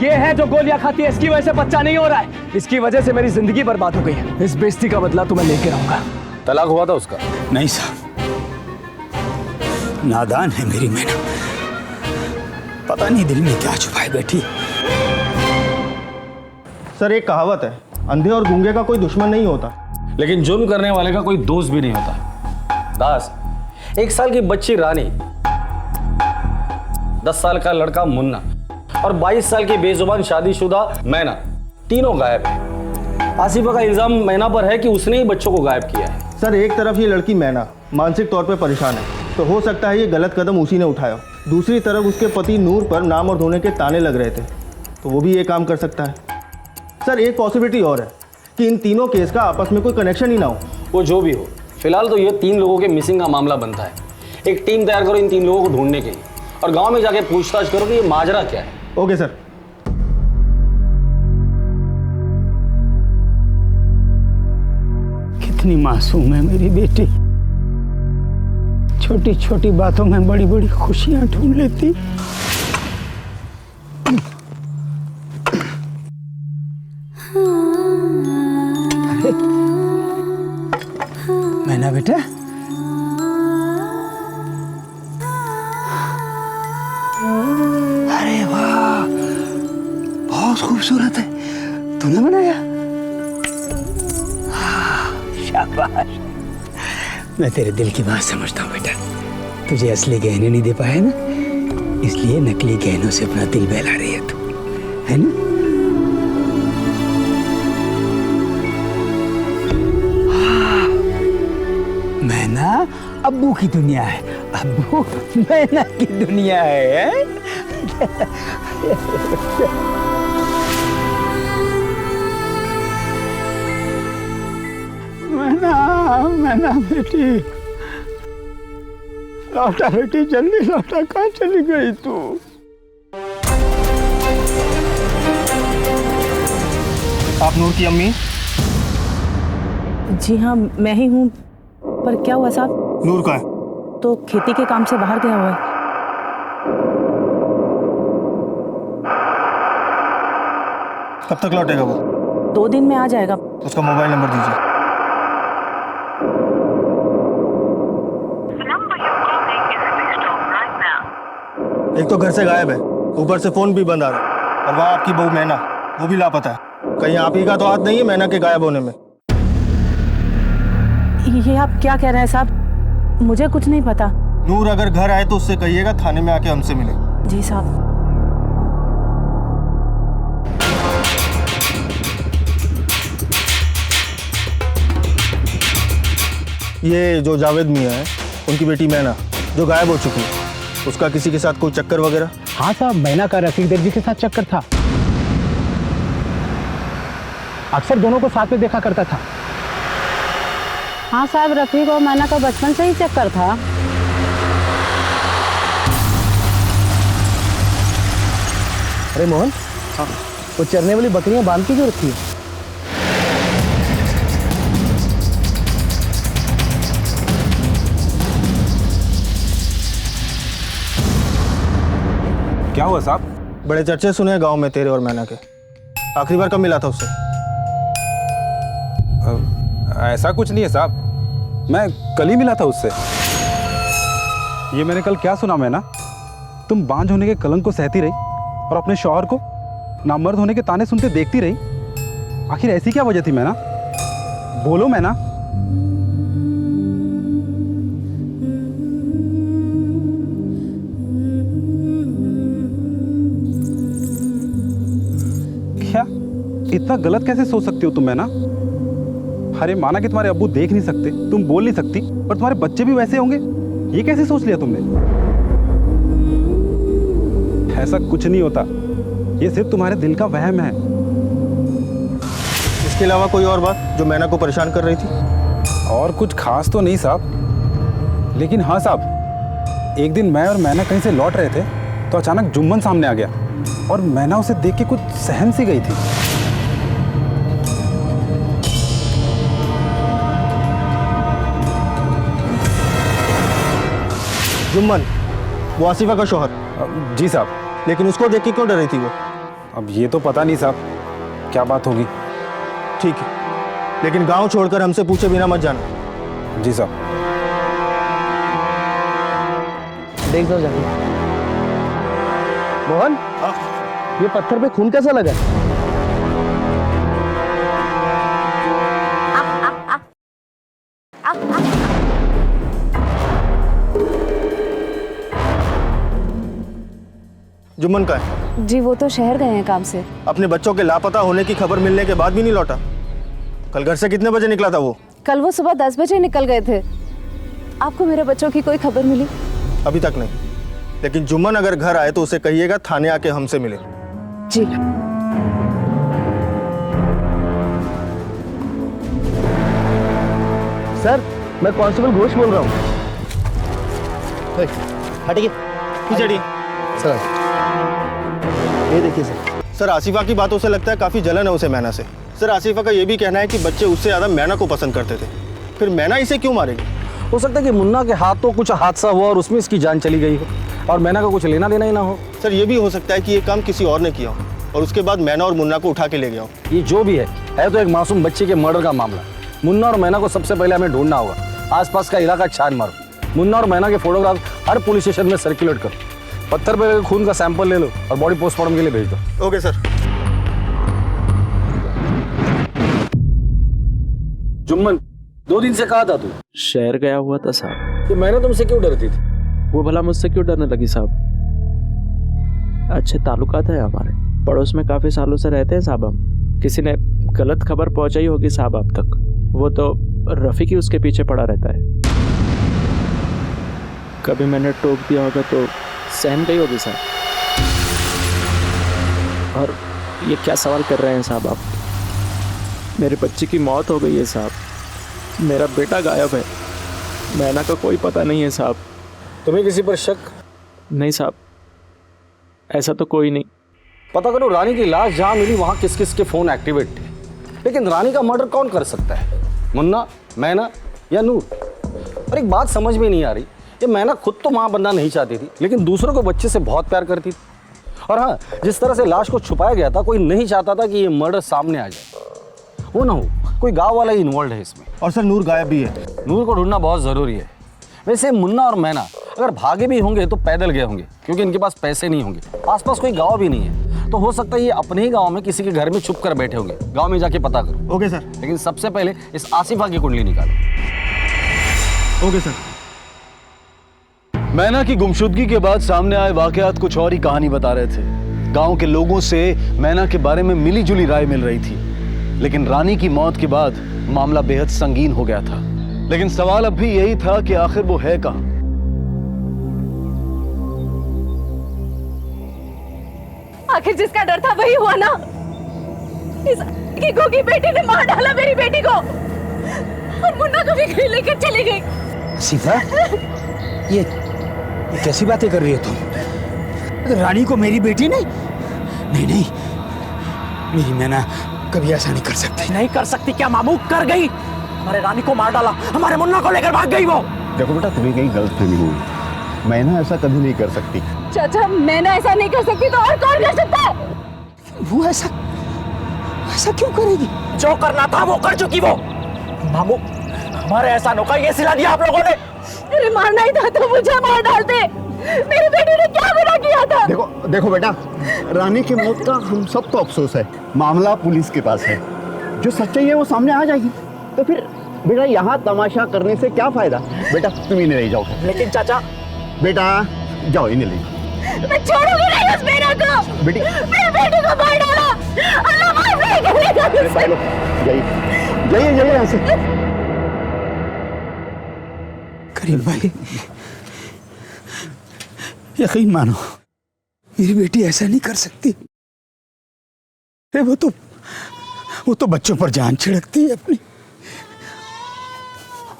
ये है जो गोलियां खाती है, इसकी वजह से बच्चा नहीं हो रहा है। इसकी वजह से मेरी जिंदगी बर्बाद हो गई है। इस बेइज्जती का बदला तो मैं लेके रहूंगा। तलाक हुआ था उसका? नहीं साहब, नादान है मेरी मैना, पता नहीं दिल में क्या छुपाए बैठी। सर, एक कहावत है, अंधे और गूंगे का कोई दुश्मन नहीं होता, लेकिन जुर्म करने वाले का कोई दोस्त भी नहीं होता। दास, 1 साल की बच्ची रानी, 10 साल का लड़का मुन्ना और 22 साल की बेजुबान शादीशुदा मैना, तीनों गायब है। आसिफा का इल्जाम मैना पर है कि उसने ही बच्चों को गायब किया है। सर, एक तरफ ये लड़की मैना मानसिक तौर पर परेशान है, तो हो सकता है ये गलत कदम उसी ने उठाया। दूसरी तरफ उसके पति नूर पर नाम और धोने के ताने लग रहे थे, तो वो भी ये काम कर सकता है। सर, एक पॉसिबिलिटी और है कि इन तीनों केस का आपस में कोई कनेक्शन ही ना हो। वो जो भी हो, फिलहाल तो ये 3 लोगों के मिसिंग का मामला बनता है। एक टीम तैयार करो इन 3 लोगों को ढूंढने के लिए और गांव में जाके पूछताछ करो कि ये माजरा क्या है। Okay sir. कितनी मासूम है मेरी बेटी, छोटी छोटी बातों में बड़ी बड़ी खुशियां ढूंढ लेती। मैना बेटा, अरे वाह, बहुत खूबसूरत है, तूने बनाया? शाबाश, मैं तेरे दिल की बात समझता हूँ बेटा। तुझे असली गहने नहीं दे पाया ना, इसलिए नकली गहनों से अपना दिल बहला रही है तू, है ना? मैना अब्बू की दुनिया है, अब्बू मैना की दुनिया है। मैना बेटी, लौटा बेटी, जल्दी लौटा, कहाँ चली गई तू? आप नूर की अम्मी? जी हाँ, मैं ही हूँ। पर क्या हुआ साहब? नूर का है तो खेती के काम से बाहर गया हुआ है। कब तक लौटेगा वो? 2 दिन में आ जाएगा। उसका मोबाइल नंबर दीजिए। एक तो घर से गायब है, ऊपर से फोन भी बंद आ रहा है, और वहाँ आपकी बहू मैना, वो भी लापता है। कहीं आप ही का तो हाथ नहीं है मैना के गायब होने में? ये आप क्या कह रहे हैं साहब? मुझे कुछ नहीं पता। नूर अगर घर आए तो उससे कहिएगा थाने में आके हमसे मिले। जी साहब। ये जो जावेद मियाँ है, उनकी बेटी मैना जो गायब हो चुकी है, उसका किसी के साथ कोई चक्कर वगैरह? हाँ साहब, मैना का रफीक दर्जी के साथ चक्कर था। अक्सर दोनों को साथ में देखा करता था। हाँ साहब, रफीक और मैना का बचपन से ही चक्कर था। अरे मोहन, हाँ, वो चरने वाली बकरियां बांध के क्यों रखी है? क्या हुआ साहब? बड़े चर्चे सुने हैं गांव में तेरे और मैना के। आखिरी बार कब मिला था उससे? ऐसा कुछ नहीं है साहब, मैं कल ही मिला था उससे। ये मैंने कल क्या सुना मैना? तुम बांझ होने के कलंक को सहती रही और अपने शौहर को नामर्द होने के ताने सुनते देखती रही। आखिर ऐसी क्या वजह थी मैना? बोलो मैना। क्या इतना गलत कैसे सोच सकती हो तुम मैना? अरे माना कि तुम्हारे अब्बू देख नहीं सकते, तुम बोल नहीं सकती, पर तुम्हारे बच्चे भी वैसे होंगे, ये कैसे सोच लिया तुमने? ऐसा कुछ नहीं होता, ये सिर्फ तुम्हारे दिल का वहम है। इसके अलावा कोई और बात जो मैना को परेशान कर रही थी? और कुछ खास तो नहीं साहब, लेकिन हाँ साहब, एक दिन मैं और मैना कहीं से लौट रहे थे तो अचानक जुम्मन सामने आ गया और मैना उसे देख के कुछ सहम सी गई थी। जुम्मन, वो आसिफा का शौहर? जी साहब। लेकिन उसको देख के क्यों डर रही थी वो? अब ये तो पता नहीं साहब, क्या बात होगी। ठीक है, लेकिन गांव छोड़कर हमसे पूछे बिना मत जाना। जी साहब। देख दो जाके। मोहन, ये पत्थर पे खून कैसा लगा? जुम्मन का है? जी वो तो शहर गए हैं काम से। अपने बच्चों के लापता होने की खबर मिलने के बाद भी नहीं लौटा। कल घर से कितने बजे निकला था वो? कल वो सुबह 10 बजे निकल गए थे। आपको मेरे बच्चों की कोई खबर मिली? अभी तक नहीं, लेकिन जुम्मन अगर घर आए तो उसे कहिएगा थाने आके हमसे मिले। जी। सर, मैं कांस्टेबल घोष बोल रहा हूँ। हटिए, पीछे हटिए। सर, ये देखिए सर। सर, आसिफा की बातों से लगता है काफी जलन है उसे मैना से। सर, आसिफा का ये भी कहना है कि बच्चे उससे ज्यादा मैना को पसंद करते थे, फिर मैना इसे क्यों मारेगी? हो सकता है कि मुन्ना के हाथों कुछ हादसा हुआ और उसमें इसकी जान चली गई हो और मैना का कुछ लेना देना ही ना हो। सर, ये भी हो सकता है कि ये काम किसी और ने किया हो और उसके बाद मैना और मुन्ना को उठा के ले गया हो। ये जो भी है तो एक मासूम बच्चे के मर्डर का मामला। मुन्ना और मैना को सबसे पहले हमें ढूंढना होगा। आसपास का इलाका छान मारो। मुन्ना और मैना के फोटोग्राफ हर पुलिस स्टेशन में सर्कुलेट करो। पत्थर पे खून का सैंपल ले लो और बॉडी पोस्टमार्टम के लिए भेज दो। Okay sir. जुम्मन, 2 दिन से कहा था तू? शहर गया हुआ था साहब। तो मैंने तुमसे क्यों डरती थी? वो भला मुझसे क्यों डरने लगी साहब? अच्छे ताल्लुकात है हमारे, पड़ोस में काफी सालों से रहते हैं साहब हम। किसी ने गलत खबर पहुंचाई होगी साहब आप तक। वो तो रफीक ही उसके पीछे पड़ा रहता है। कभी मैंने टोक दिया होगा तो सहम गई होगी साहब। और ये क्या सवाल कर रहे हैं साहब आप? मेरे बच्चे की मौत हो गई है साहब, मेरा बेटा गायब है, मैना का कोई पता नहीं है साहब। तुम्हें किसी पर शक? नहीं साहब, ऐसा तो कोई नहीं। पता करो रानी की लाश जहाँ मिली वहाँ किस किस के फोन एक्टिवेट थे। लेकिन रानी का मर्डर कौन कर सकता है? मुन्ना, मैना या नूर? और एक बात समझ में नहीं आ रही, ये मैना खुद तो माँ बनना नहीं चाहती थी, लेकिन दूसरों को बच्चे से बहुत प्यार करती थी। और हाँ, जिस तरह से लाश को छुपाया गया था, कोई नहीं चाहता था कि ये मर्डर सामने आ जाए। वो ना हो कोई गांव वाला ही इन्वॉल्व है इसमें। और सर, नूर गायब भी है। नूर को ढूंढना बहुत ज़रूरी है। वैसे मुन्ना और मैना अगर भागे भी होंगे तो पैदल गए होंगे, क्योंकि इनके पास पैसे नहीं होंगे। आसपास कोई गांव भी नहीं है, तो हो सकता है ये अपने ही गांव में किसी के घर में छुप कर बैठे होंगे। गांव में जाके पता करो। Okay sir. लेकिन सबसे पहले इस आसिफा की कुंडली निकालो। Okay sir. मैना की गुमशुदगी के बाद सामने आए वाकयात कुछ और ही कहानी बता रहे थे। गांव के लोगों से मैना के बारे में मिली जुली राय मिल रही थी, लेकिन रानी की मौत के बाद मामला बेहद संगीन हो गया था। लेकिन सवाल अब भी यही था कि आखिर वो है कहां। आखिर जिसका डर था वही हुआ ना। इस कीको की बेटी ने मार डाला मेरी बेटी को और मुन्ना को भी घर लेकर चली गई। आसिफा, ये कैसी बातें कर रही हो तुम? रानी को मेरी बेटी नहीं? नहीं नहीं, मेरी मैना कभी ऐसा नहीं कर सकती। नहीं कर सकती क्या मामू? कर गई। हमारे रानी को मार डाला, हमारे मुन्ना को लेकर भाग गई वो। देखो बेटा, तुम्हें कहीं गलतफहमी हुई। मैना ऐसा कभी नहीं कर सकती। चाचा, मैना ऐसा नहीं कर सकती तो और कौन कर सकता है? वो ऐसा क्यों करेगी? जो करना था वो कर चुकी वो। मामू, हमारे ऐसा नौका ये सिला दिया आप लोगों ने। अरे मारना ही था तो मुझे मार डालते। मेरी बेटी ने क्या गुनाह किया था? देखो बेटा, रानी की मौत का हम सबको अफसोस है। मामला पुलिस के पास है, जो सच्चाई है वो सामने आ जाएगी। तो फिर बेटा यहाँ तमाशा करने से क्या फायदा? बेटा तुम इन्हें ले जाओ। लेकिन चाचा। बेटा जाओ, इन्हें ले जाओ। मैं छोड़ूंगी नहीं उस मेरा को। बेटी, मेरी बेटी को मार डाला। अल्लाह माफ नहीं करेगा मुझसे। जाइए यहाँ से। करीम भाई, यकीन मानो, मेरी बेटी ऐसा नहीं कर सकती। अरे वो तो बच्चों पर जान छिड़कती है अपनी।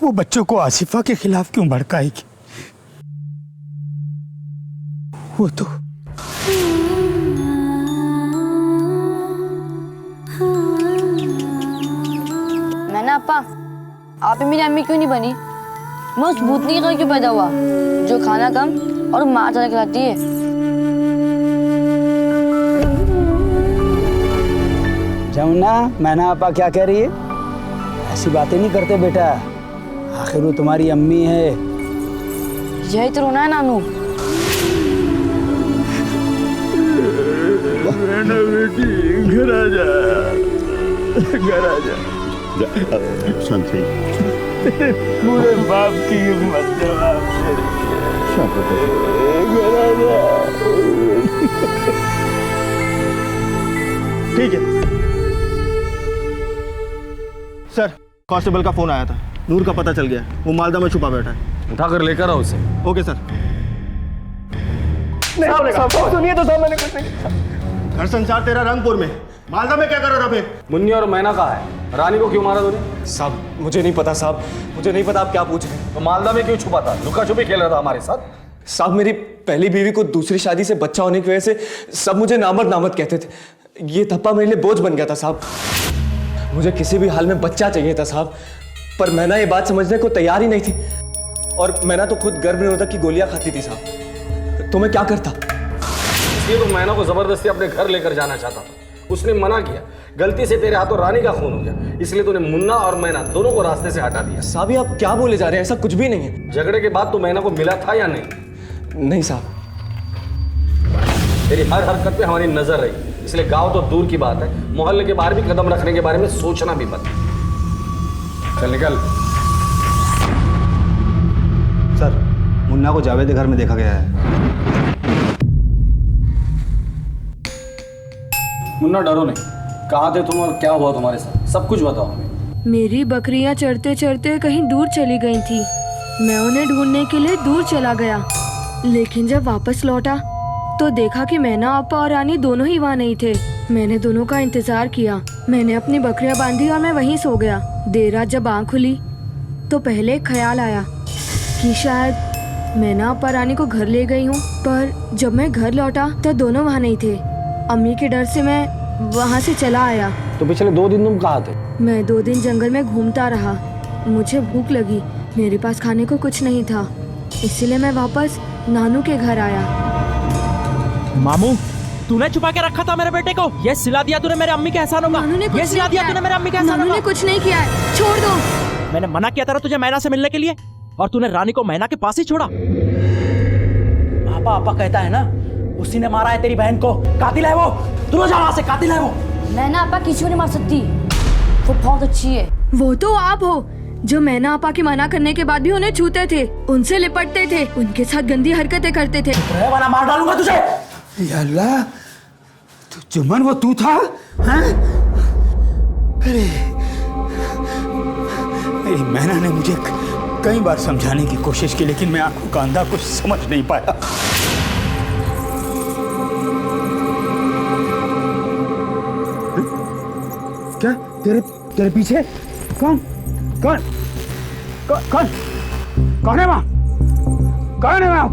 वो बच्चों को आसिफा के खिलाफ क्यों भड़काएगी? वो तो मैना अपा, आप ही मेरी अम्मी क्यों नहीं बनी? मैं उस भूतनी का क्यों पैदा हुआ जो खाना कम और मार ज्यादा खिलाती है? जमुना, मैना आपा क्या कह रही है? ऐसी बातें नहीं करते बेटा, आखिर वो तुम्हारी अम्मी है। यही तो रोना है नानू। मैना बेटी, घर आ जा, घर आ जा। शांत पूरे बाप की हिम्मत जवाब दे रही है। ठीक है सर, कांस्टेबल का फोन आया था। नूर का पता चल गया, वो मालदा में छुपा बैठा है। उठाकर लेकर आओ उसे। Okay sir. सुनिए तो साहब, मैंने कुछ नहीं। घर संसार तेरा रंगपुर में, मालदा में क्या कर रहा था फिर? मुन्नी और मैना कहाँ है? रानी को क्यों मारा तूने? साहब मुझे नहीं पता साहब, मुझे नहीं पता आप क्या पूछ रहे हैं। तो मालदा में क्यों छुपा था? लुका छुपी खेल रहा था हमारे साथ? साहब मेरी पहली बीवी को दूसरी शादी से बच्चा होने की वजह से सब मुझे नामर्द कहते थे। ये धप्पा मेरे लिए बोझ बन गया था साहब। मुझे किसी भी हाल में बच्चा चाहिए था साहब, पर मैना ये बात समझने को तैयार ही नहीं थी। और मैना तो खुद गर्भनिरोधक की गोलियां खाती थी साहब, तो मैं क्या करता? इसलिए तो मैना को जबरदस्ती अपने घर लेकर जाना चाहता था, उसने मना किया। गलती से तेरे हाथों रानी का खून हो गया, इसलिए तूने मुन्ना और मैना दोनों को रास्ते से हटा दिया। साहब ये आप क्या बोले जा रहे हैं? ऐसा कुछ भी नहीं है। झगड़े के बाद तो मैना को मिला था या नहीं? नहीं साहब। तेरी हर हरकत पे हमारी नजर रही, इसलिए गांव तो दूर की बात है, मोहल्ले के बाहर भी कदम रखने के बारे में सोचना भी बंद। चल निकल। सर, मुन्ना को जावेद के घर में देखा गया है। मुन्ना डरो नहीं, कहाँ थे तुम और क्या हुआ तुम्हारे साथ? सब कुछ बताओ हमें। मेरी बकरियां चढ़ते चढ़ते कहीं दूर चली गई थी। मैं उन्हें ढूंढने के लिए दूर चला गया, लेकिन जब वापस लौटा तो देखा कि मैना आपा और रानी दोनों ही वहाँ नहीं थे। मैंने दोनों का इंतजार किया। मैंने अपनी बकरियां बांधी और मैं वहीं सो गया। देर रात जब आँख खुली तो पहले एक ख्याल आया कि शायद मैना आपा रानी को घर ले गई हूँ, पर जब मैं घर लौटा तो दोनों वहाँ नहीं थे। अम्मी के डर से मैं वहाँ से चला आया। तो पिछले 2 दिन तुम कहाँ थे? मैं 2 दिन जंगल में घूमता रहा। मुझे भूख लगी, मेरे पास खाने को कुछ नहीं था, इसलिए मैं वापस नानू के घर आया। मामू, तूने छुपा के रखा था मेरे बेटे को? ये सिला दिया तूने मेरे अम्मी के एहसानों का? ये सिला दिया तूने मेरे अम्मी के एहसानों का? नानू ने कुछ नहीं किया है, छोड़ दो। मैंने मना किया था तुझे मैना से मिलने के लिए। और तूने रानी को मैना के पास ही छोड़ा। आपा कहता है ना, उसी ने मारा है तेरी बहन को, कातिल है वो। तू जा वहां से, कातिल है वो। मैना आपा किसी को नहीं मार सकती, वो बहुत अच्छी है। वो तो आप हो जो मैना आपा के मना करने के बाद भी उन्हें छूते थे, उनसे लिपटते थे, उनके साथ गंदी हरकतें करते थे। वरना मार डालूंगा तुझे। या अल्लाह, तो जुम्मन वो तू था? हाँ? अरे मेरी मैना ने मुझे कई बार समझाने की कोशिश की, लेकिन मैं आंखों का अंधा कुछ समझ नहीं पाया। क्या तेरे पीछे कौन कौन कौन कौन कौन है वहाँ? कौन है वहाँ?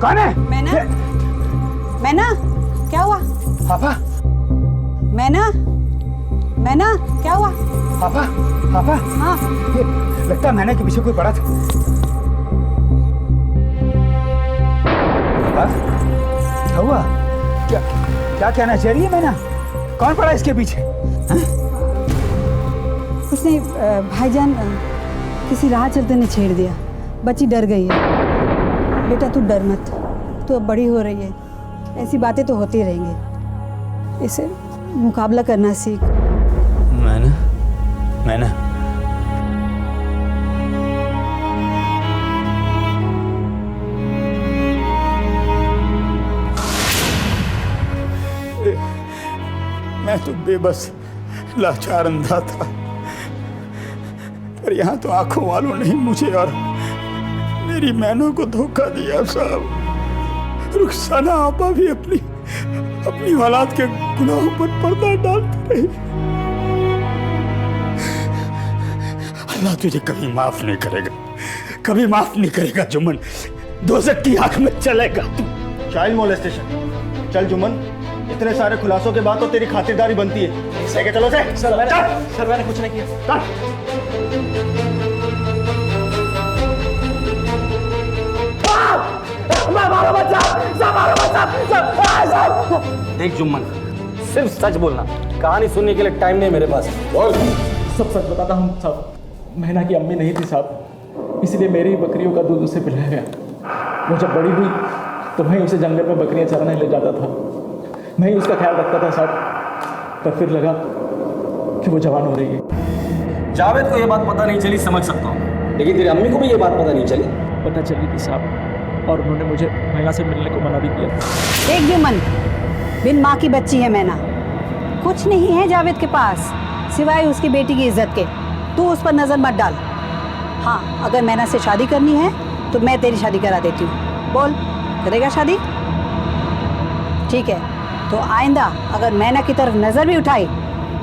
कौन है? मैना, मैना, क्या हुआ? पापा, मैना, मैना, क्या हुआ? पापा, हाँ, लगता है मैना के पीछे कोई पड़ा था। पापा, क्या हुआ? क्या कहना चाह रही है मैना? कौन पड़ा इसके पीछे? कुछ नहीं भाईजान, किसी राह चलते ने छेड़ दिया, बच्ची डर गई है। बेटा तू डर मत, तू अब बड़ी हो रही है, ऐसी बातें तो होती रहेंगी, इसे मुकाबला करना सीख। मैना मैं तो बेबस लाचार अंधा था, पर यहाँ तो आंखों वालों ने मुझे और मेरी मैनों को धोखा दिया साहब। रुखसाना आपा भी अपनी औलाद के गुनाहों पर पर्दा डालती रही। अल्लाह तुझे कभी माफ नहीं करेगा, कभी माफ नहीं करेगा जुम्मन, दोज़ख की आंख में चलेगा तू। Child molestation. चल जुम्मन, इतने सारे खुलासों के बाद तो तेरी खातिरदारी बनती है। सही चलो से। सर मैंने कुछ नहीं किया। देख जुम्मन, सिर्फ सच बोलना, कहानी सुनने के लिए टाइम नहीं मेरे पास। बोल। सब सच बताता हूँ साहब। मैना की अम्मी नहीं थी साहब, इसलिए मेरी बकरियों का दूध उसे पिलाया गया। वो जब बड़ी हुई तो मैं उसे जंगल में बकरियां चराने ले जाता था, मैं ही उसका ख्याल रखता था साहब। पर फिर लगा कि वो जवान हो रही है। जावेद को ये बात पता नहीं चली, समझ सकता हूँ, लेकिन तेरी अम्मी को भी ये बात पता नहीं चली। पता चली थी साहब, और उन्होंने मुझे मैना से मिलने को मना भी किया। देख जुम्मन, बिन माँ की बच्ची है मैना, कुछ नहीं है जावेद के पास सिवाय उसकी बेटी की इज्जत के। तू उस पर नजर मत डाल। हाँ, अगर मैना से शादी करनी है तो मैं तेरी शादी करा देती हूँ। बोल, करेगा शादी? ठीक है, तो आइंदा अगर मैना की तरफ नजर भी उठाई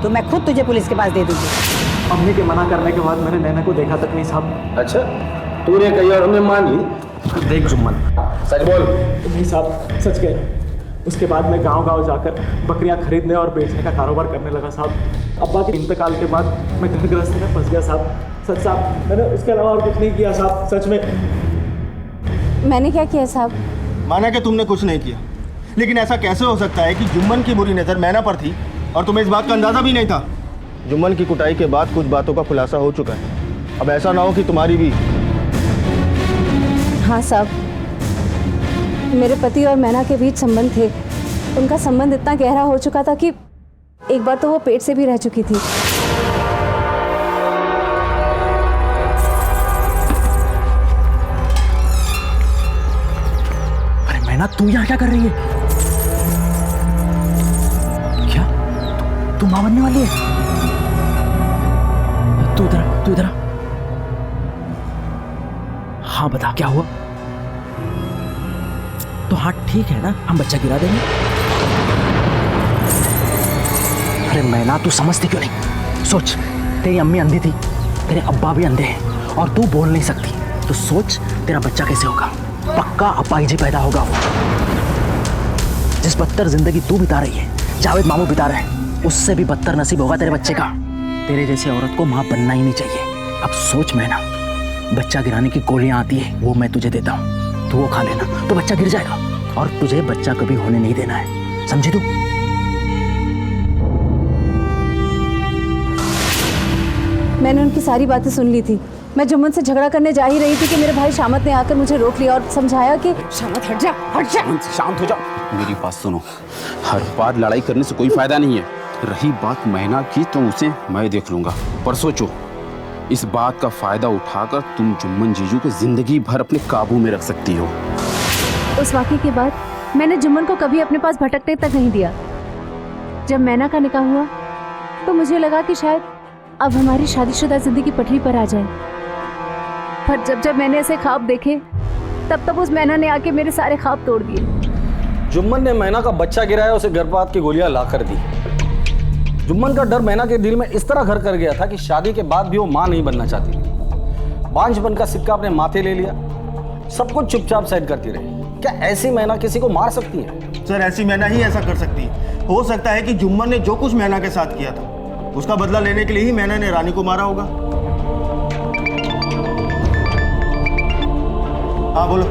तो मैं खुद तुझे पुलिस के पास दे दूंगी। अम्मी के मना करने के बाद मैंने नैना को देखा तक नहीं साहब। अच्छा, तूने कही और हमने मान ली। देख जुम्मन, सच बोल। नहीं साहब, सच कह। उसके बाद मैं गांव-गांव जाकर बकरियां खरीदने और बेचने का कारोबार करने लगा साहब। अब्बा के इंतकाल के बाद मैं घर गृहस्थी में फंस गया साहब। सच साहब, मैंने उसके अलावा और कुछ नहीं किया साहब, सच में। मैंने क्या किया साहब? माना कि तुमने कुछ नहीं किया, लेकिन ऐसा कैसे हो सकता है कि जुम्मन की बुरी नज़र मैना पर थी और तुम्हें इस बात का अंदाज़ा भी नहीं था? जुम्मन की कुटाई के बाद कुछ बातों का खुलासा हो चुका है, अब ऐसा ना हो कि तुम्हारी भी। हाँ साहब, मेरे पति और मैना के बीच संबंध थे। उनका संबंध इतना गहरा हो चुका था कि एक बार तो वो पेट से भी रह चुकी थी। अरे मैना, तू यहाँ क्या कर रही है? क्या तू मां बनने वाली है? तू इधर आ। हाँ बता, क्या हुआ? तो हाँ ठीक है ना, हम बच्चा गिरा देंगे। अरे मैना, तू समझती क्यों नहीं? सोच, तेरी अम्मी अंधी थी, तेरे अब्बा भी अंधे हैं और तू बोल नहीं सकती, तो सोच तेरा बच्चा कैसे होगा। पक्का अपाहिज पैदा होगा वो। जिस बदतर जिंदगी तू बिता रही है, जावेद मामू बिता रहे हैं, उससे भी बदतर नसीब होगा तेरे बच्चे का। तेरे जैसी औरत को माँ बनना ही नहीं चाहिए। अब सोच मैना, बच्चा गिराने की गोलियां आती है, वो मैं तुझे देता हूँ, तू वो खा लेना तो बच्चा गिर जाएगा, और तुझे बच्चा कभी होने नहीं देना है, समझी तू? मैंने मैंने उनकी सारी बातें सुन ली थी। मैं जुम्मन से झगड़ा करने जा ही रही थी कि मेरे भाई शामत ने आकर मुझे रोक लिया और समझाया कि शामत हट जा, हट जा। शांत हो जाओ, मेरी बात सुनो। हर बार लड़ाई करने से कोई फायदा नहीं है। रही बात मैना की तो उसे मैं देख लूंगा, पर सोचो इस बात का फायदा उठाकर तुम जुम्मन जीजू को जिंदगी भर अपने काबू में रख सकती हो। उस वाक़े के बाद मैंने जुम्मन को कभी अपने पास भटकने तक नहीं दिया। जब मैना का निकाह हुआ तो मुझे लगा कि शायद अब हमारी शादीशुदा जिंदगी पटरी पर आ जाए, पर जब मैंने ऐसे ख्वाब देखे तब उस मैना ने आके मेरे सारे ख्वाब तोड़ दिए। जुम्मन ने मैना का बच्चा गिराया, उसे गर्भपात की गोलियां ला कर दी। जुम्मन का डर मैना के दिल में इस तरह घर कर गया था कि शादी के बाद भी वो मां नहीं बनना चाहती थी। बांझपन का सिक्का अपने माथे ले लिया, सब कुछ चुपचाप साइड करती रही। क्या ऐसी मैना किसी को मार सकती है? सर ऐसी मैना ही ऐसा कर सकती है। हो सकता है कि जुम्मन ने जो कुछ मैना के साथ किया था उसका बदला लेने के लिए ही मैना ने रानी को मारा होगा। हाँ बोलो।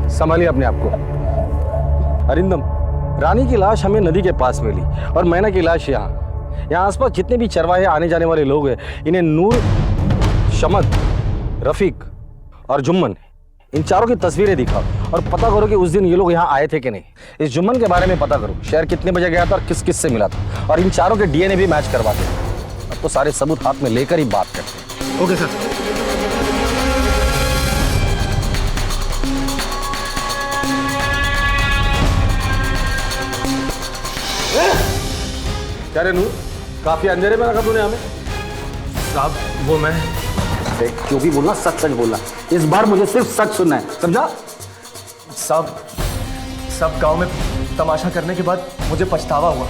संभालिए अपने आप को। अरिंदम, रानी की लाश हमें नदी के पास मिली और मैना की लाश यहाँ आसपास जितने भी चरवाहे आने जाने वाले लोग हैं, इन्हें नूर, शमद, रफीक और जुम्मन, इन चारों की तस्वीरें दिखाओ और पता करो कि उस दिन ये लोग यहाँ आए थे कि नहीं। इस जुम्मन के बारे में पता करो, शहर कितने बजे गया था और किस किस से मिला था, और इन चारों के डीएनए भी मैच करवा दो। अब तो सारे सबूत हाथ में लेकर ही बात करते हैं। Okay sir. क्या रे नूर, काफी अंधेरे में रखा तूने हमें। साहब वो मैं देख, जो भी बोलना सच सच बोलना। इस बार मुझे सिर्फ सच सुनना है, समझा? साहब सब गांव में तमाशा करने के बाद मुझे पछतावा हुआ,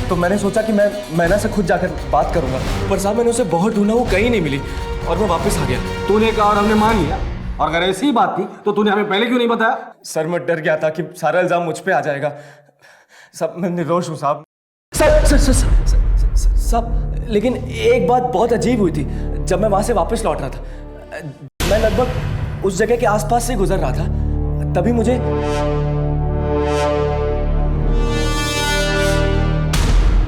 तो मैंने सोचा कि मैं मैना से खुद जाकर बात करूंगा। पर साहब मैंने उसे बहुत ढूंढा, वो कहीं नहीं मिली और मैं वापस आ गया। तूने कहा और हमने मान लिया, और अगर ऐसी बात थी तो तूने हमें पहले क्यों नहीं बताया? सर मैं डर गया था कि सारा इल्जाम मुझ पे आ जाएगा। सब मैं निर्दोष हूँ साहब। सब लेकिन एक बात बहुत अजीब हुई थी। जब मैं वहां से वापस लौट रहा था, मैं लगभग उस जगह के आसपास से गुजर रहा था, तभी मुझे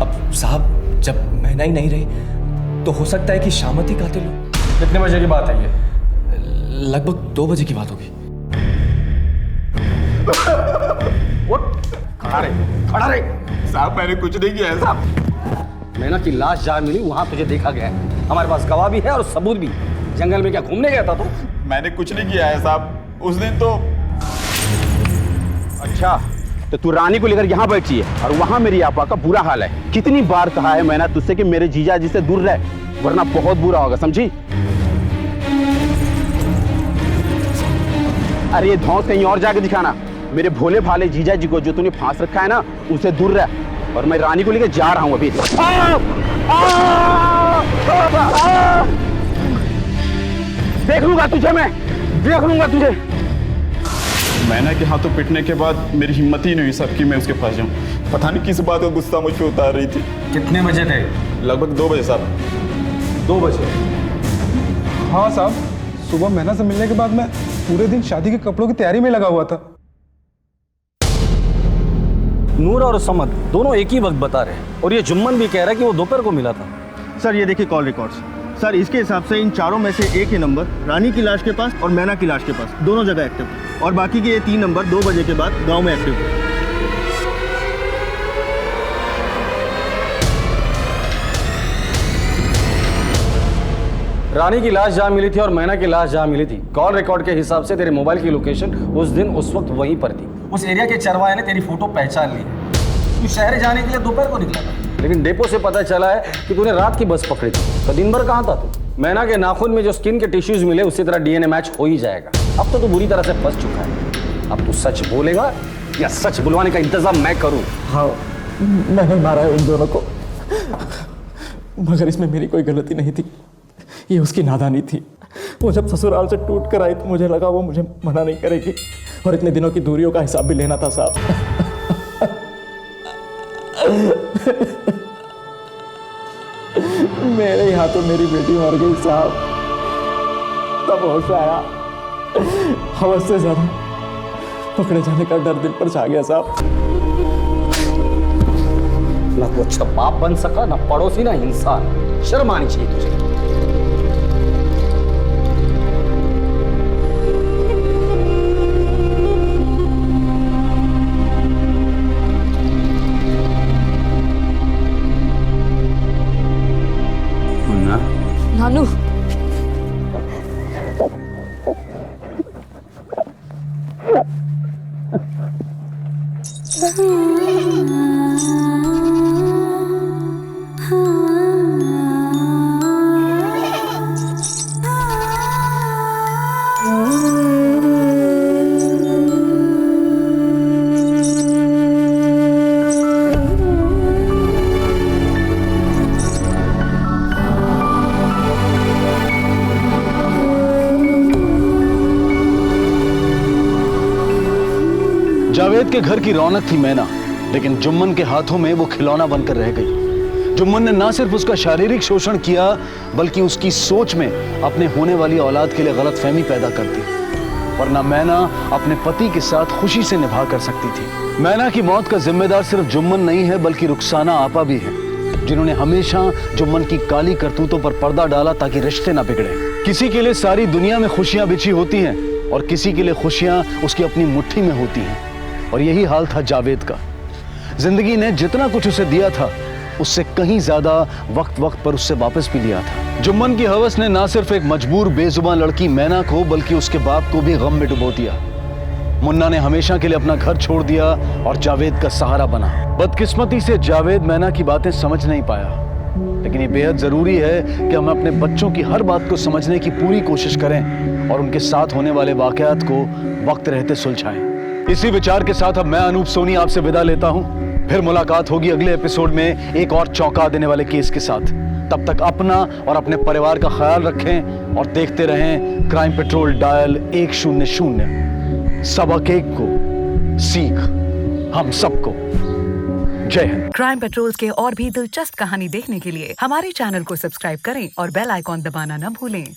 अब साहब जब मैना ही नहीं रही तो हो सकता है कि शामत ही कातिल हो। कितने बजे की बात है ये? लगभग 2 बजे की बात होगी। खड़ा रहे। साहब मैंने कुछ नहीं किया है साहब। मैना की लाश जहाँ मिली वहां तुझे देखा गया है, हमारे पास गवाह भी है और सबूत भी। जंगल में क्या घूमने गया था तू? मैंने कुछ नहीं किया है साहब, उस दिन तो। अच्छा तो तू रानी को लेकर यहाँ बैठी है और वहाँ मेरी आपा का बुरा हाल है। कितनी बार कहा है मैंने तुझसे कि मेरे जीजा जी से दूर रह, वरना बहुत बुरा होगा, समझी? अरे ये धौंस कहीं और जाके दिखाना। मेरे भोले भाले जीजा जी को जो तूने फांस रखा है ना, उसे दूर रह। और मैं रानी को लेकर जा रहा हूं अभी। देख लूंगा तुझे, मैं देख लूंगा तुझे। मैना के हाथों पिटने के बाद मेरी हिम्मत ही नहीं हुई सब कि मैं उसके पास जाऊं। पता नहीं किस बात का गुस्सा मुझ पे उतार रही थी। कितने बजे थे? लगभग 2 बजे साहब। 2 बजे? हाँ साहब, सुबह मैना से मिलने के बाद मैं पूरे दिन शादी के कपड़ों की तैयारी में लगा हुआ था। नूर और समद दोनों एक ही वक्त बता रहे हैं, और ये जुम्मन भी कह रहा है कि वो दोपहर को मिला था। सर ये देखिए कॉल रिकॉर्ड्स। सर इसके हिसाब से इन चारों में से एक ही नंबर रानी की लाश के पास और मैना की लाश के पास दोनों जगह एक्टिव, और बाकी के ये 3 नंबर 2 बजे के बाद गांव में एक्टिव थे। रानी की लाश जहाँ मिली थी और मैना की लाश जहाँ मिली थी, कॉल रिकॉर्ड के हिसाब से तेरे मोबाइल की लोकेशन उस दिन उस वक्त वहीं पर थी। उस एरिया के चरवाहे ने तेरी फोटो पहचान ली। तू शहर जाने के लिए दोपहर को निकला था, लेकिन डेपो से पता चला है कि तूने रात की बस पकड़ी थी। तो दिन भर कहाँ था तू? मैना के नाखून में जो स्किन के टिश्यूज मिले उसी तरह डीएनए मैच हो ही जाएगा। अब तो तू बुरी तरह से फंस चुका है। अब तू सच बोलेगा या सच बुलवाने का इंतजाम मैं करूँ? हाँ मैंने मारा है उन दोनों को, मगर इसमें मेरी कोई गलती नहीं थी, ये उसकी नादानी थी। वो जब ससुराल से टूट कर आई तो मुझे लगा वो मुझे मना नहीं करेगी, और इतने दिनों की दूरियों का हिसाब भी लेना था साहब। मेरे ही हाथों मेरी बेटी मर गई साहब। तब होश आया, हवस से ज्यादा पकड़े जाने का डर दिल पर छा गया साहब। ना तो अच्छा बाप बन सका, ना पड़ोसी, ना इंसान। शर्म आनी चाहिए तुझे। मुन्ना, नानू, जावेद के घर की रौनक थी मैना, लेकिन जुम्मन के हाथों में वो खिलौना बनकर रह गई। जुम्मन ने ना सिर्फ उसका शारीरिक शोषण किया, बल्कि उसकी सोच में अपने होने वाली औलाद के लिए गलतफहमी पैदा कर दी, वरना मैना अपने पति के साथ खुशी से निभा कर सकती थी। मैना की मौत का जिम्मेदार सिर्फ जुम्मन नहीं है, बल्कि रुखसाना आपा भी है, जिन्होंने हमेशा जुम्मन की काली करतूतों पर पर्दा डाला ताकि रिश्ते ना बिगड़े। किसी के लिए सारी दुनिया में खुशियां बिछी होती हैं और किसी के लिए खुशियां उसकी अपनी मुट्ठी में होती हैं, और यही हाल था जावेद का। जिंदगी ने जितना कुछ उसे दिया था, उससे कहीं ज्यादा वक्त वक्त पर उससे वापस भी लिया था। जुम्मन की हवस ने ना सिर्फ एक मजबूर बेजुबान लड़की मैना को, बल्कि उसके बाप को भी गम में डुबो दिया। मुन्ना ने हमेशा के लिए अपना घर छोड़ दिया और जावेद का सहारा बना। बदकिस्मती से जावेद मैना की बातें समझ नहीं पाया, लेकिन ये बेहद जरूरी है कि हम अपने बच्चों की हर बात को समझने की पूरी कोशिश करें और उनके साथ होने वाले वाकयात को वक्त रहते सुलझाएं। इसी विचार के साथ अब मैं अनूप सोनी आपसे विदा लेता हूं। फिर मुलाकात होगी अगले एपिसोड में एक और चौंका देने वाले केस के साथ। तब तक अपना और अपने परिवार का ख्याल रखें और देखते रहें क्राइम पेट्रोल डायल 100। सबक एक को सीख हम सबको। जय हिंद। क्राइम पेट्रोल्स के और भी दिलचस्प कहानी देखने के लिए हमारे चैनल को सब्सक्राइब करें और बेल आइकॉन दबाना न भूलें।